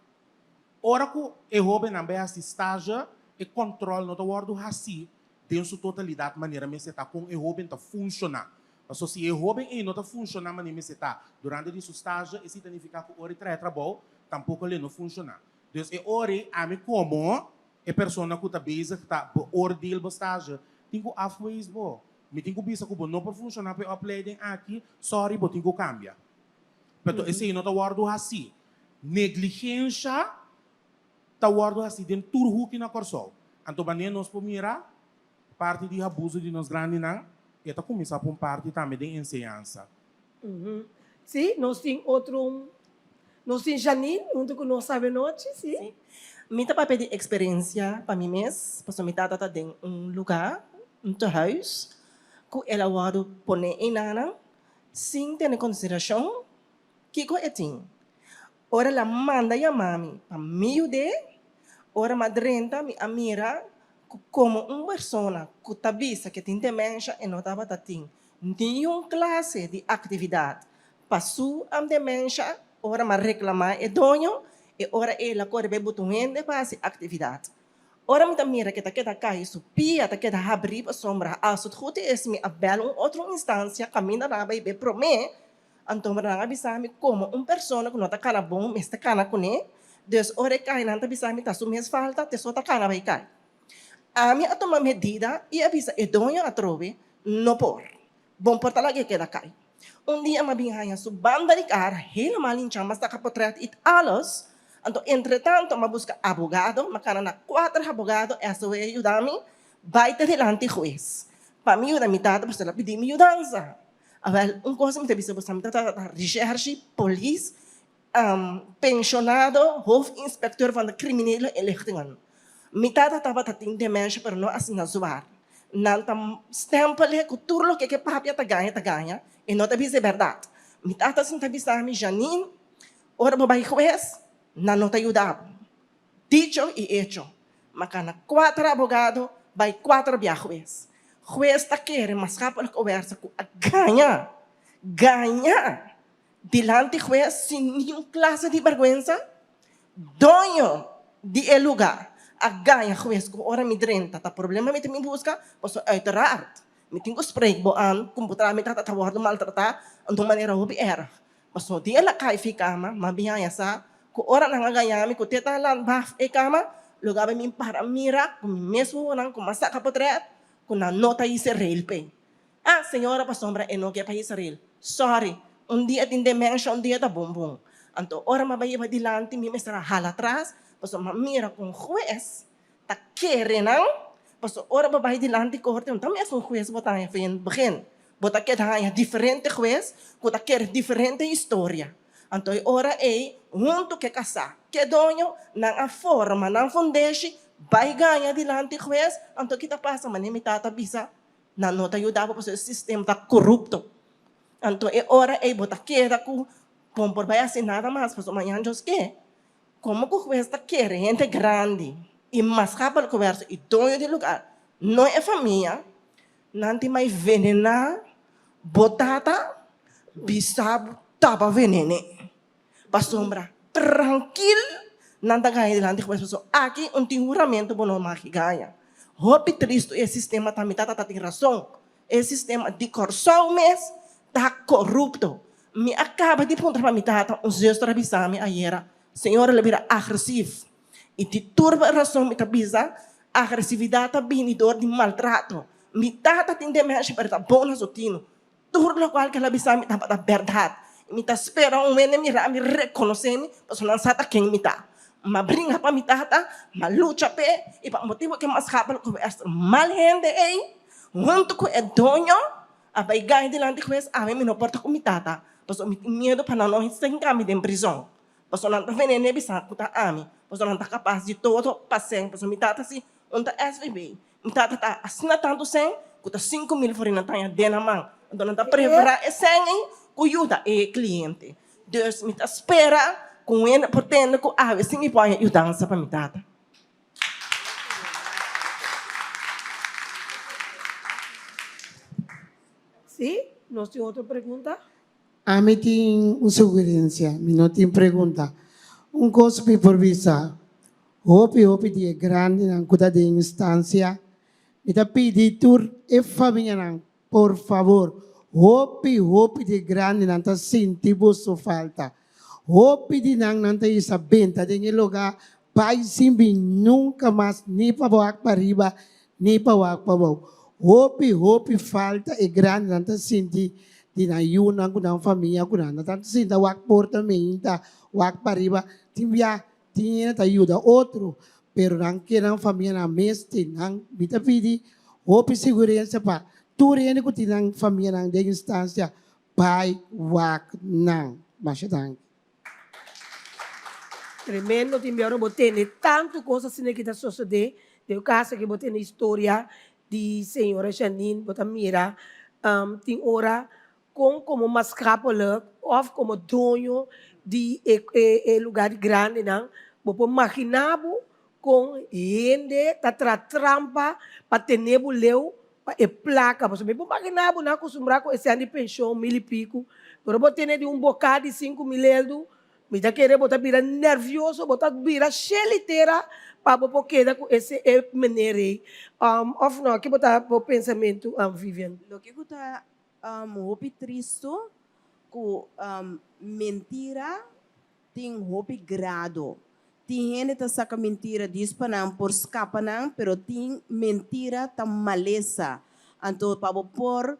Ora que o jovem não vai fazer estágio, e controle não está guardando assim, dentro sua totalidade, maneira que você está com o jovem está funcionar. Mas se o jovem não está funcionando, maneira que você está durante o seu estágio, isso significa que o hora de trabalho, tampouco ele não funciona. Então, é hora a mim como a pessoa que está busy, que está ordeal do estágio, tem que halfway bo. Me tem que busy que não pode funcionar para o uploading aqui, sorry, bo tem que cambiar. Então, esse não está guardando assim. Negligência está guardando assim dentro do que na Corsol. Então, quando nós podemos mirar, parte de abuso de nós grandes, e está começando por parte também de ensinança. Sim, nós temos outro. Nós temos Janine, onde nós sabemos noite, sim. Mita para pedir experiência para mim mesmo, porque mita está em lugar, huis, que ela vai pôr em nana, sem ter em consideração que é tem. Ora ela manda a mami para me ajudar, ora madrenta me amira como uma pessoa que está vista que tem demência e não estava tendo nenhuma classe de atividade. Passou a demência, ora me reclamar é dono, e ora ela corre bem botões para fazer atividade. Ora me mira que está cai supia, está abrir a sombra, a sua é me abel outra instância caminha na vai bem para mim. Então me avisar me como uma pessoa que não está cana bom, mas está cana com ele. Deus ora cai não está avisar me está sumindo falta, te só está cana vai cai. A mim a tomar medida e avisa é dono a trove, não por. Bom porta lá que queda cai. Dia me vinha su banda de cara, helemaal in chama está capotreado e alles. Então, entretanto, me busca abogado, me cana na 4 abogados, essa vai ajudar-me, vai ter delante juiz. Para me ajudar, me dá, para ela pedir me mudança. Agora, coisa me teve você me dá recherche, polícia, pensionado, hoofdinspecteur van de criminele inlichtingen. Me dá estava tendo demência, para não assinar zoar. Não tam stempel que tudo o que papia tá ganha, e não deve ser verdade. Me dá assim teve me Janine, ora vai juiz, não te ajudava. Dicho e hecho. Macana 4 abogados, vai 4 via juiz. Juiz está querendo, mas capa na conversa com ganha. Dilante juiz, sem nenhuma classe de vergonha, dono de lugar a ganha juez ko ora mi drenta ta problema mi temi busca posso uiteraard mi tingo spreekboan computer mi tata tawar do maltrata untuk maneira hobi era posso dia la kai ficama mabiyaya sa ko ora nang ganha mi ko teta lan baf kama lugar mi para mira ko mesmo nang ko masa kapotret ko na nota Israel pe senhora pa sombra eno que pa Israel sorry dia tin dimensão dia tá bom anto ora mabaye ba dilante mi mestra hala atrás paso mira com juez tá querendo paso ora babaye dilante corte então mesmo juez botar em begin botar que tá diferente juez botar quer diferente história anto ora junto que casar que dono na forma na foundation vai ganhar dilante juez anto kita passa mané mi tata bisa na nota ayudava para o sistema tá corrupto anto ora botar quer ku por vai assim nada mais, mas amanhã eu sei como que o juez está querendo grande e mais rápido conversa e dono de lugar não é família não tem mais venena botata bisabo tava veneno para sombra tranquilo não tá ganhando delante com pessoa aqui tem juramento bom não mais ganha hope triste esse sistema também tá tem razão esse sistema de corrupção mesmo tá corrupto me acaba de pontar para mim tata gesto rabisame ayera senhora ele vira agressivo e de turba razão me tabisa agressividade binidor de maltrato me tata tem demência para tá bom nasotino turba qual que ela bisame tá para verdade me tá espera ene me reconhecer me para não sata quem me tá ma brinca para me tata ma luta pe e para motivo que mais rápido que é mal gente junto com o dono a vai ganhar delante com esse a mim não porta com me tata paso medo para não estar me em prisão paso não tá vendo nem bisa puta ami paso não tá capaz de todo passar paso me tata assim onde SVB me tata tá assina tanto sem custa 5.000 forina tá de na mão então não tá preparar esse cuida cliente dus me tá espera com ele portando com a assim me põe ajudança para me tata sim nós temos outra pergunta. A mim tem uma sugerência, me não tem pergunta. Coisa por vista, hope de grande na cuida de instância, me tá pedindo tur e família não, por favor, hope de grande não tá sentindo sua falta, hope de não tá isa benta de lugar, pai simbi nunca mais nem para baixo para riba, nem para baixo para baixo, hope falta e grande não tá sentindo dinayunan ko ng família ko na tanto sinta wak portamento wak pariba timbia tinha ayuda outro pero nang kinang família na mesti nang bitapidi hope segurança pa turene ko tinang família nang de instância pai wak nang masyadang tremendo timbiaro botene tanto coisa assim que está sucedendo de caso que botene história de senhora Janine botamira tem hora como mascapole ou como dono de lugar grande não vou imaginar com gente tá trampa para ter leu para placa você me imaginar não acostumbrar com esse ano de pensão 1.000 e pico pero vou ter de bocado de 5.000 euros me dá querer botar vira nervioso botar vira cheliteira para vou quedar com esse maneira of não que botar o pensamento Vivian lo que está hopi tristo ku mentira tem hopi grado tem gente que saca mentira dispanam por escapanam pero tem mentira tam maleza então para por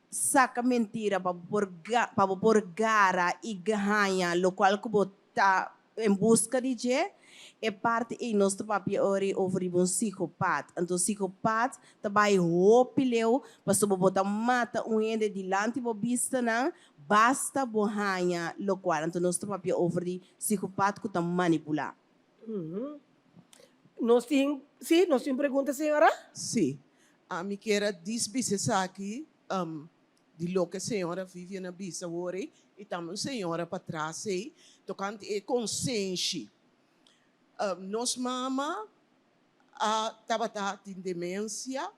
saca mentira para por gara e ganha lo qual que bota em busca de é parte em nosso papel over um psicopata. Então, psicopata também ropileu, para botar mata ende dilante bo vista não basta bohanha lo qual. Então, nosso papel over de psicopata que tá manipular. Nós temos pergunta, senhora? Sim. A mim quero dizer aqui de lo que a senhora vive na bisa hoje e também a senhora para trás tocante é consciência. Nos mama estava em demência,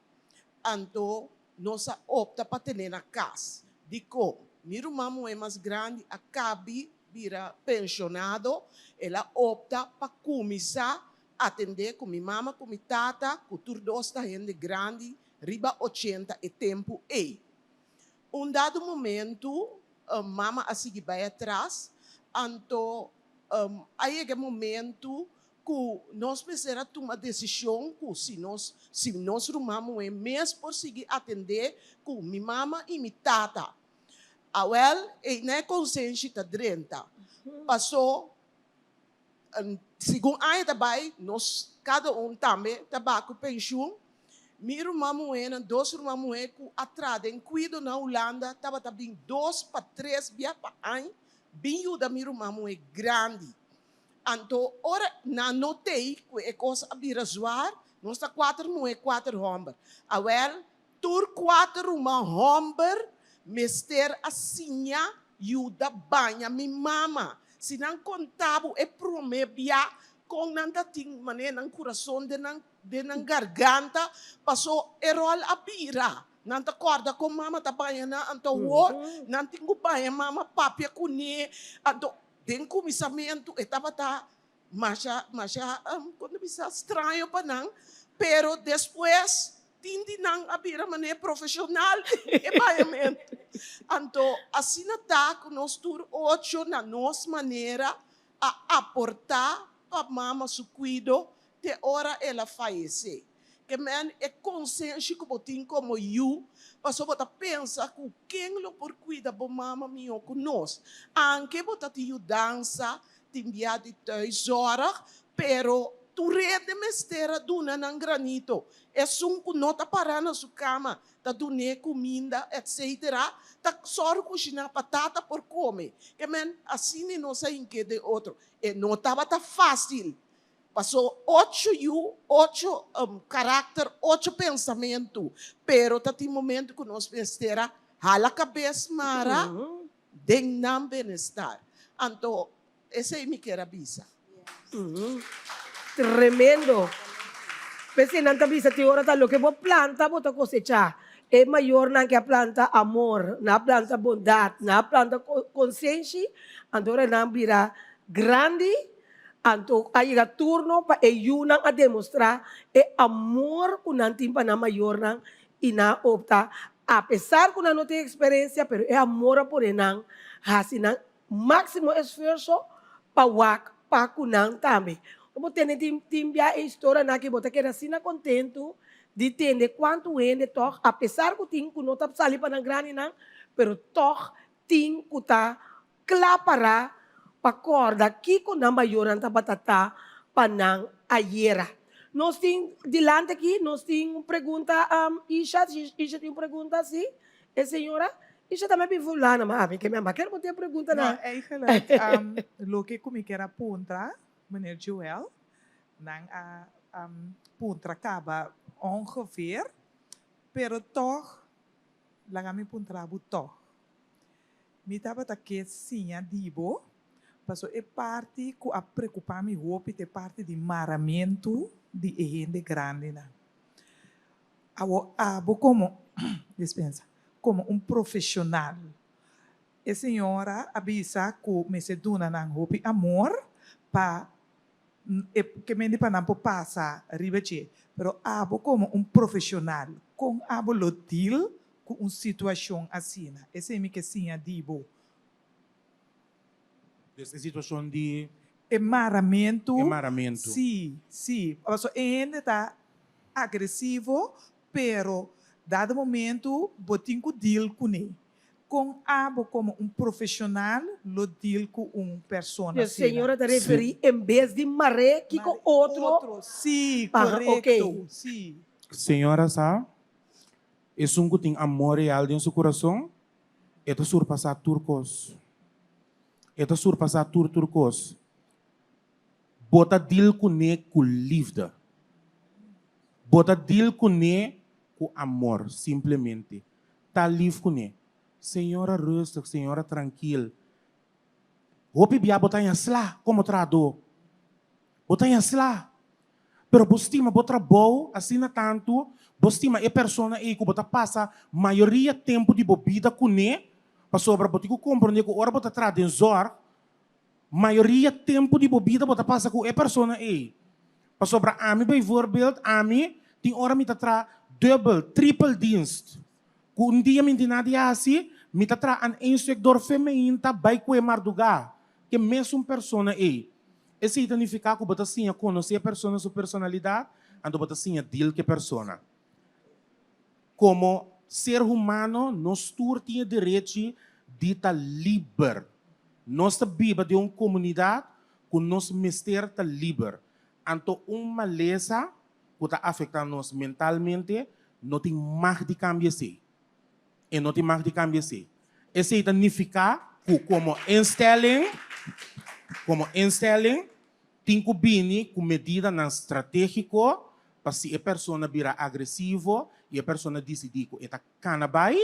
então nós opta para ter na casa. Digo, meu mamo é mais grande, acabe vira pensionado, ela opta para começar a atender com minha mama, com minha tata, com todos da gente grande, riba 80 e tempo e. Dado momento, mama a seguir vai atrás, então, aí é o momento que nós precisamos tomar decisão que se nós rumamos mesmo por seguir atender com minha mama e minha tata. Awel, não é consciência da drenta. Passou, segundo aí também, nós, cada também, tabaco, pensão, miro mamuena, dois mamuena, que atrás, em cuido na Holanda, estava também 2 para 3 dias para ano, bem o da miro mamuena grande. Então, ora, na notei que é coisa a vir a zoar, nós está 4 moedas, 4 homens. Awel, tur 4 uma homem, Mister assim, ajuda banha minha mama. Se não contava, é promebia com nada ting maneira no coração de nan garganta, passou erol a bira. Não te acorda com mama tá banha na anto war, não tinha banha mama papia kuni, anto den comissamento estava tá mas quando bisa estranho para não, pero depois tindi nang abira mané profissional e pagamento. Então, assim está que nós tur 8 na nossa maneira a aportar para mama su cuido de hora ela falece. Que man é consciência que botin como eu, passou bota pensa que quem lo por cuida bo mama mio com nós. Anche bota te dança, te enviar de 2 horas, pero tu rede mestera duna nang granito. É sum que não tá parando na sua cama, tá dune comida, etc. Tá só cozinhar batata por comer. Que men assim não sei que de outro. E não tava tá fácil. Passou 8 caráter, 8 pensamento. Pero tá tem momento que nós mestera hala a cabeça mara, den nam bem-estar. Então, esse é me quer avisa. Tremendo. Pese nanta bisa ti ora lo que vos planta vos te cosecha. É maior na que a planta amor, na planta bondade, na planta consciência, andora na vira grande, anto aí a turno para ayunar a demonstrar é amor que não tem para na maior na e na opta, apesar que não tem experiência, pero é amor por enang, hasinan máximo esforço para kunang também. Como tem a história na que você quer assim contento de entender quanto é de toque, apesar que tem que não está salindo para grande não, pero toque tem que tá clapara para corda que com a maior anta batata para não aiera. Nós tem delante aqui, nós tem uma pergunta, Isha tem uma pergunta assim, é senhora? Isha também é fulana, mas que minha mãe quer ter pergunta não. Não, é excelente. Lo que como quer apontar, meneer Joel, nang puntra acaba ongeveer, pero toch, lang kami puntra buto. Mitaba ta que sinha dibo, paso é parte que a preocupar me hope é parte de maramento de gente grande na. Abo como dispensa, como profissional. A senhora avisa que me se duna nang hope amor para que me para não passa ribeche, pero abo como profissional, com abo lotil com uma situação assim, esse é me que sim dibo. Essa situação de emaramento. Sim. Also, ainda está agressivo, pero dado momento botin que deal com ele. Com abo como profissional, lo deal com pessoa. A senhora está referindo em vez de maré que com outro. Sim, correto. Okay. Sim. Senhora, sabe? É um que tem amor real dentro do seu coração. É de surpassar turcos. Bota deal com ele com liefde. Bota deal com ele com amor, simplesmente. Tá livre com ele. Senhora rustig, senhora tranquila. Hopi bia botar em slá, como trado. Botar em slá. Pero bostima botar bom, assim na tanto, bostima é persona e que botar passa maioria tempo de bebida com ele, para sobra botar que compreender que ora botar trado em zor, Maioria tempo de bebida bota passa com a pessoa aí. Para sobra ami bijvoorbeeld, ami tem hora me tra dubbel, triple dienst. Kung dia me dinadi assim, me tra an instructor feminino tá vai com marduga. Que mesmo persona aí. Esse significa que bota assim conhecer a pessoa sua personalidade, ando bota assim deal que persona. Como ser humano, nós todos temos direito de estar livre. Nós vivemos de uma comunidade que nós mister estar livre. Então, uma maleza que está afetando nós mentalmente, não tem mais de cambiar se. E não tem mais de cambiar se. Isso significa que como instelling, tem que vir com medida estratégica para se a pessoa vira agressiva e a pessoa decidir que está canabai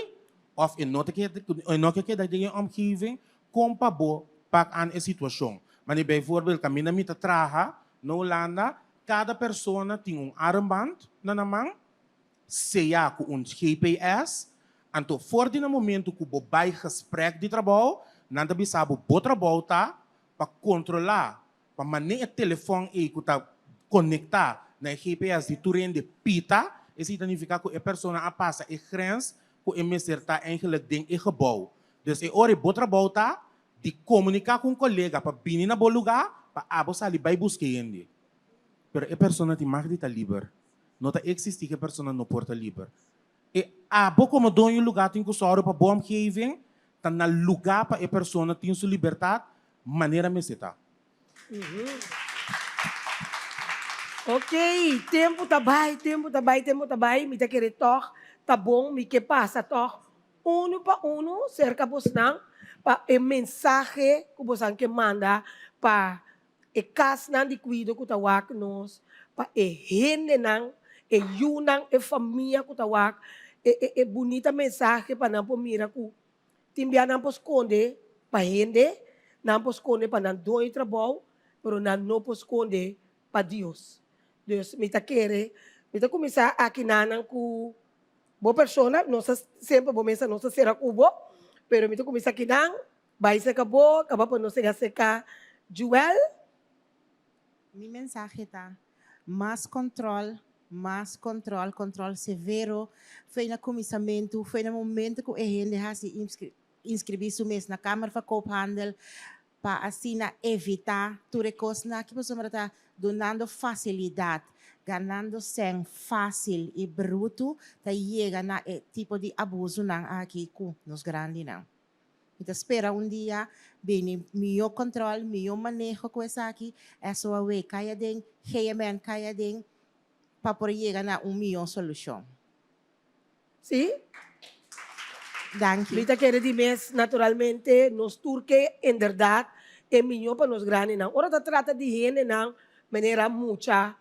of in not que da dingen omgeving kom pa bo pak aan a situação. Maar bijvoorbeeld kamina mita traha na Holanda, cada pessoa tem armband na namang seja com GPS. Então, voor die momento que o bij gesprek de trabalho, nanda bisabo bo trabalho tá para controlar, para manejar o telefone e que tá conectar na GPS de terrein de pita, isso significa que a pessoa passa a grens que a está eigenlijk ding in gebouw. Dus é hora bo trabalho tá de comunicar com um colega para vir na bom lugar para abo sali vai buscar ele. Pero a pessoa tem mais de estar livre. Não tá existe que a pessoa não porta livre. E abo como dono lugar tem que só para bom omgeving, tá na lugar para a pessoa tem sua liberdade, maneira meseta. Ok, tempo tá bem, me tá querer tocar, tá bom, me que passa tocar, uno para uno, cerca vos não, para o mensagem que vos que manda, para o caso não de cuido que tá wak nos, para o gente não, e yunang, e família que tá wak, e bonita mensagem para não por mira que timbia não pos esconde para gente, não pos esconde para não doer trabalho, pero não pos esconde para Deus. Deus me tá querer, me tá começar aqui nanang com boa pessoa, não sempre vou pensar não será cubo, pero me tá começar aqui nang, vai ser acabou para não ser secar. Joel, mi mensaje tá control severo, foi no comissamento, foi no momento que a gente se inscrever su mês na Câmara de Koophandel, para assim evitar tudo coisa que você está donando facilidade, ganhando sem fácil e bruto, tá chega na tipo de abuso não aqui com nos grandes não. Então espera dia bem melhor controle, melhor manejo com essa aqui, é só a way caia ding, heimen caia ding, para poder chegar na melhor solução. sim? Dank je. Mita querer de mês, naturalmente, nos turque, em verdade, é melhor para nos grandes não. Ora trata de gente não, maneira muita,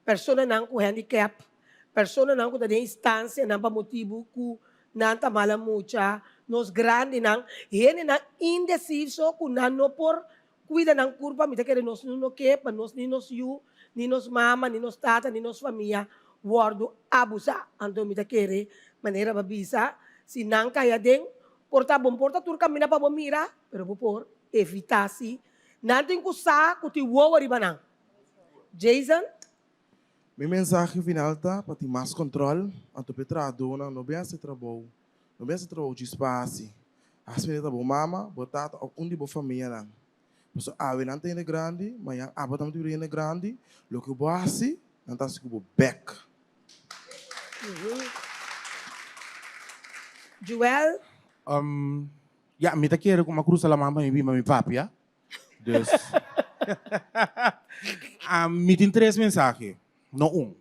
pessoa não com handicap, pessoa não com da instância não para motivo que não tá mala muita, nos grandes não, gente não indeciso que não por cuida não curva, mita querer nos não que para nos ni nos you, ni nos mama, ni nos tata, ni nos família, guardo abusa, então mita querer maneira babisa. Se não kaya din, porta tur kami na pabamira, pero por evitasi. Natin ko sa kuti wawari ba nang? Jason? Meu mensagem final tá para ter mais controle, anto petrado não bem esse trabalho de espaço. As meninas bo mama, botata onde bo família não. Mas a não tem grande, mas a botam de grande, lo que bo assim, não tá se bo back. Joel? Ja, me tá querendo com uma cruz lá mamãe e mami papi, ja? Dus, me tem 3 mensagens, não um.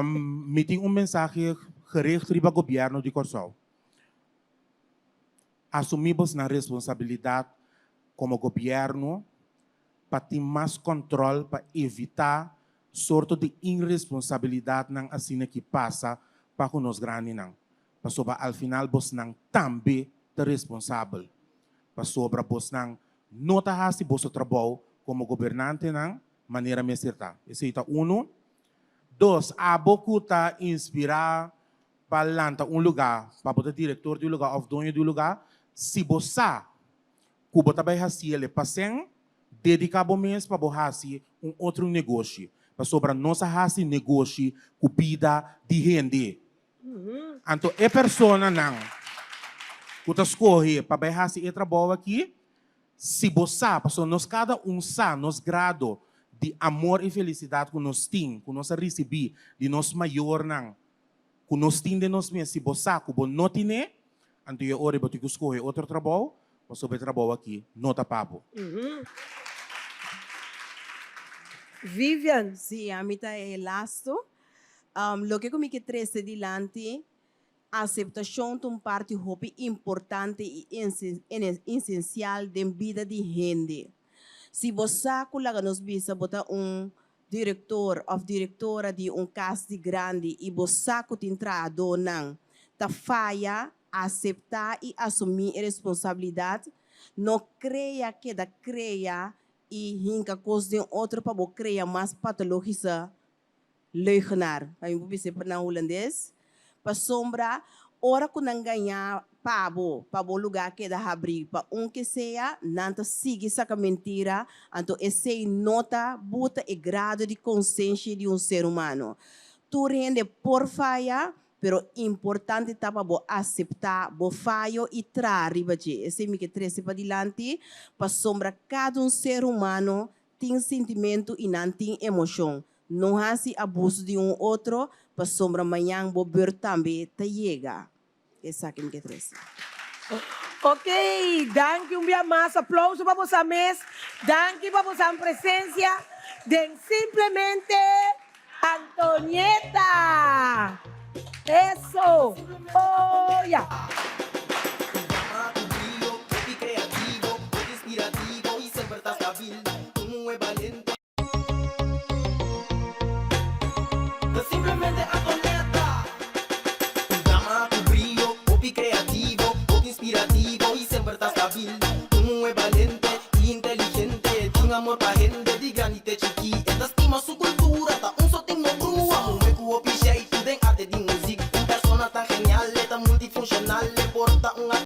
Me tem mensagem gericht para o governo de Corsol. Assumimos na responsabilidade como governo para ter mais controle, para evitar sorte de irresponsabilidade não assim que passa para com os grandes não. Para sobre al final bos nang também te responsável. Para sobre bos nang nota hasi bos trabalho como governante nang maneira me certa. Esse é um. 2, abo kuta inspirar para lançar lugar, para o diretor do lugar ou dono do lugar, se bossa, kubo tabay hasi ele passem, dedicar o mês para fazer outro negócio. Para sobre nossa raça negócio com vida de rende. Então, é pessoa não. Que escolhe para fazer esse trabalho aqui, se você sabe, nós cada sabe, nos grado de amor e felicidade que nós temos, que nós recebemos de nós maior não. Que nós temos de nós mesmos, se você sabe, que você não tem, então é hora de escolher outro trabalho, para sobre trabalho aqui, não está papo. Vivian. Sí, a mí está el lasto. Lo que comigo trece dilante, aceptação de parte hopi importante e essencial da vida de gente. Se você colaga nos bisa botar diretor ou diretora de casa grande e você que entrado não, tá falha aceitar e assumir a responsabilidade, não creia que da creia e hinka coisa de outro para creia mais patológica leugenar. Aí eu vou dizer para holandês. Para sombra, ora que não ganhar para lugar que dá abrir, para que seja, não siga essa mentira, então esse nota, buta e grado de consciência de ser humano. Tu rende por falha, pero importante tá para aceitar, falho e trazer esse me que trece para dilante, para sombra cada ser humano tem sentimento e não tem emoção. Não há abuso de outro, para sombra amanhã vou ver também te chega. Essa aqui que trece. Ok, danke dia mais, aplauso para você mês, danke para vossa presença, de simplesmente Antonieta. Eso, oh yeah. Creativo, inspirativo y siempre estás hábil. Tú es valiente. Simplemente Antonieta. Llama tu brillo, popi creativo, popi inspirativo y siempre estás hábil. Tú es valiente y inteligente. Tiene amor para gente de grande y chiqui. Esta estima su cultura.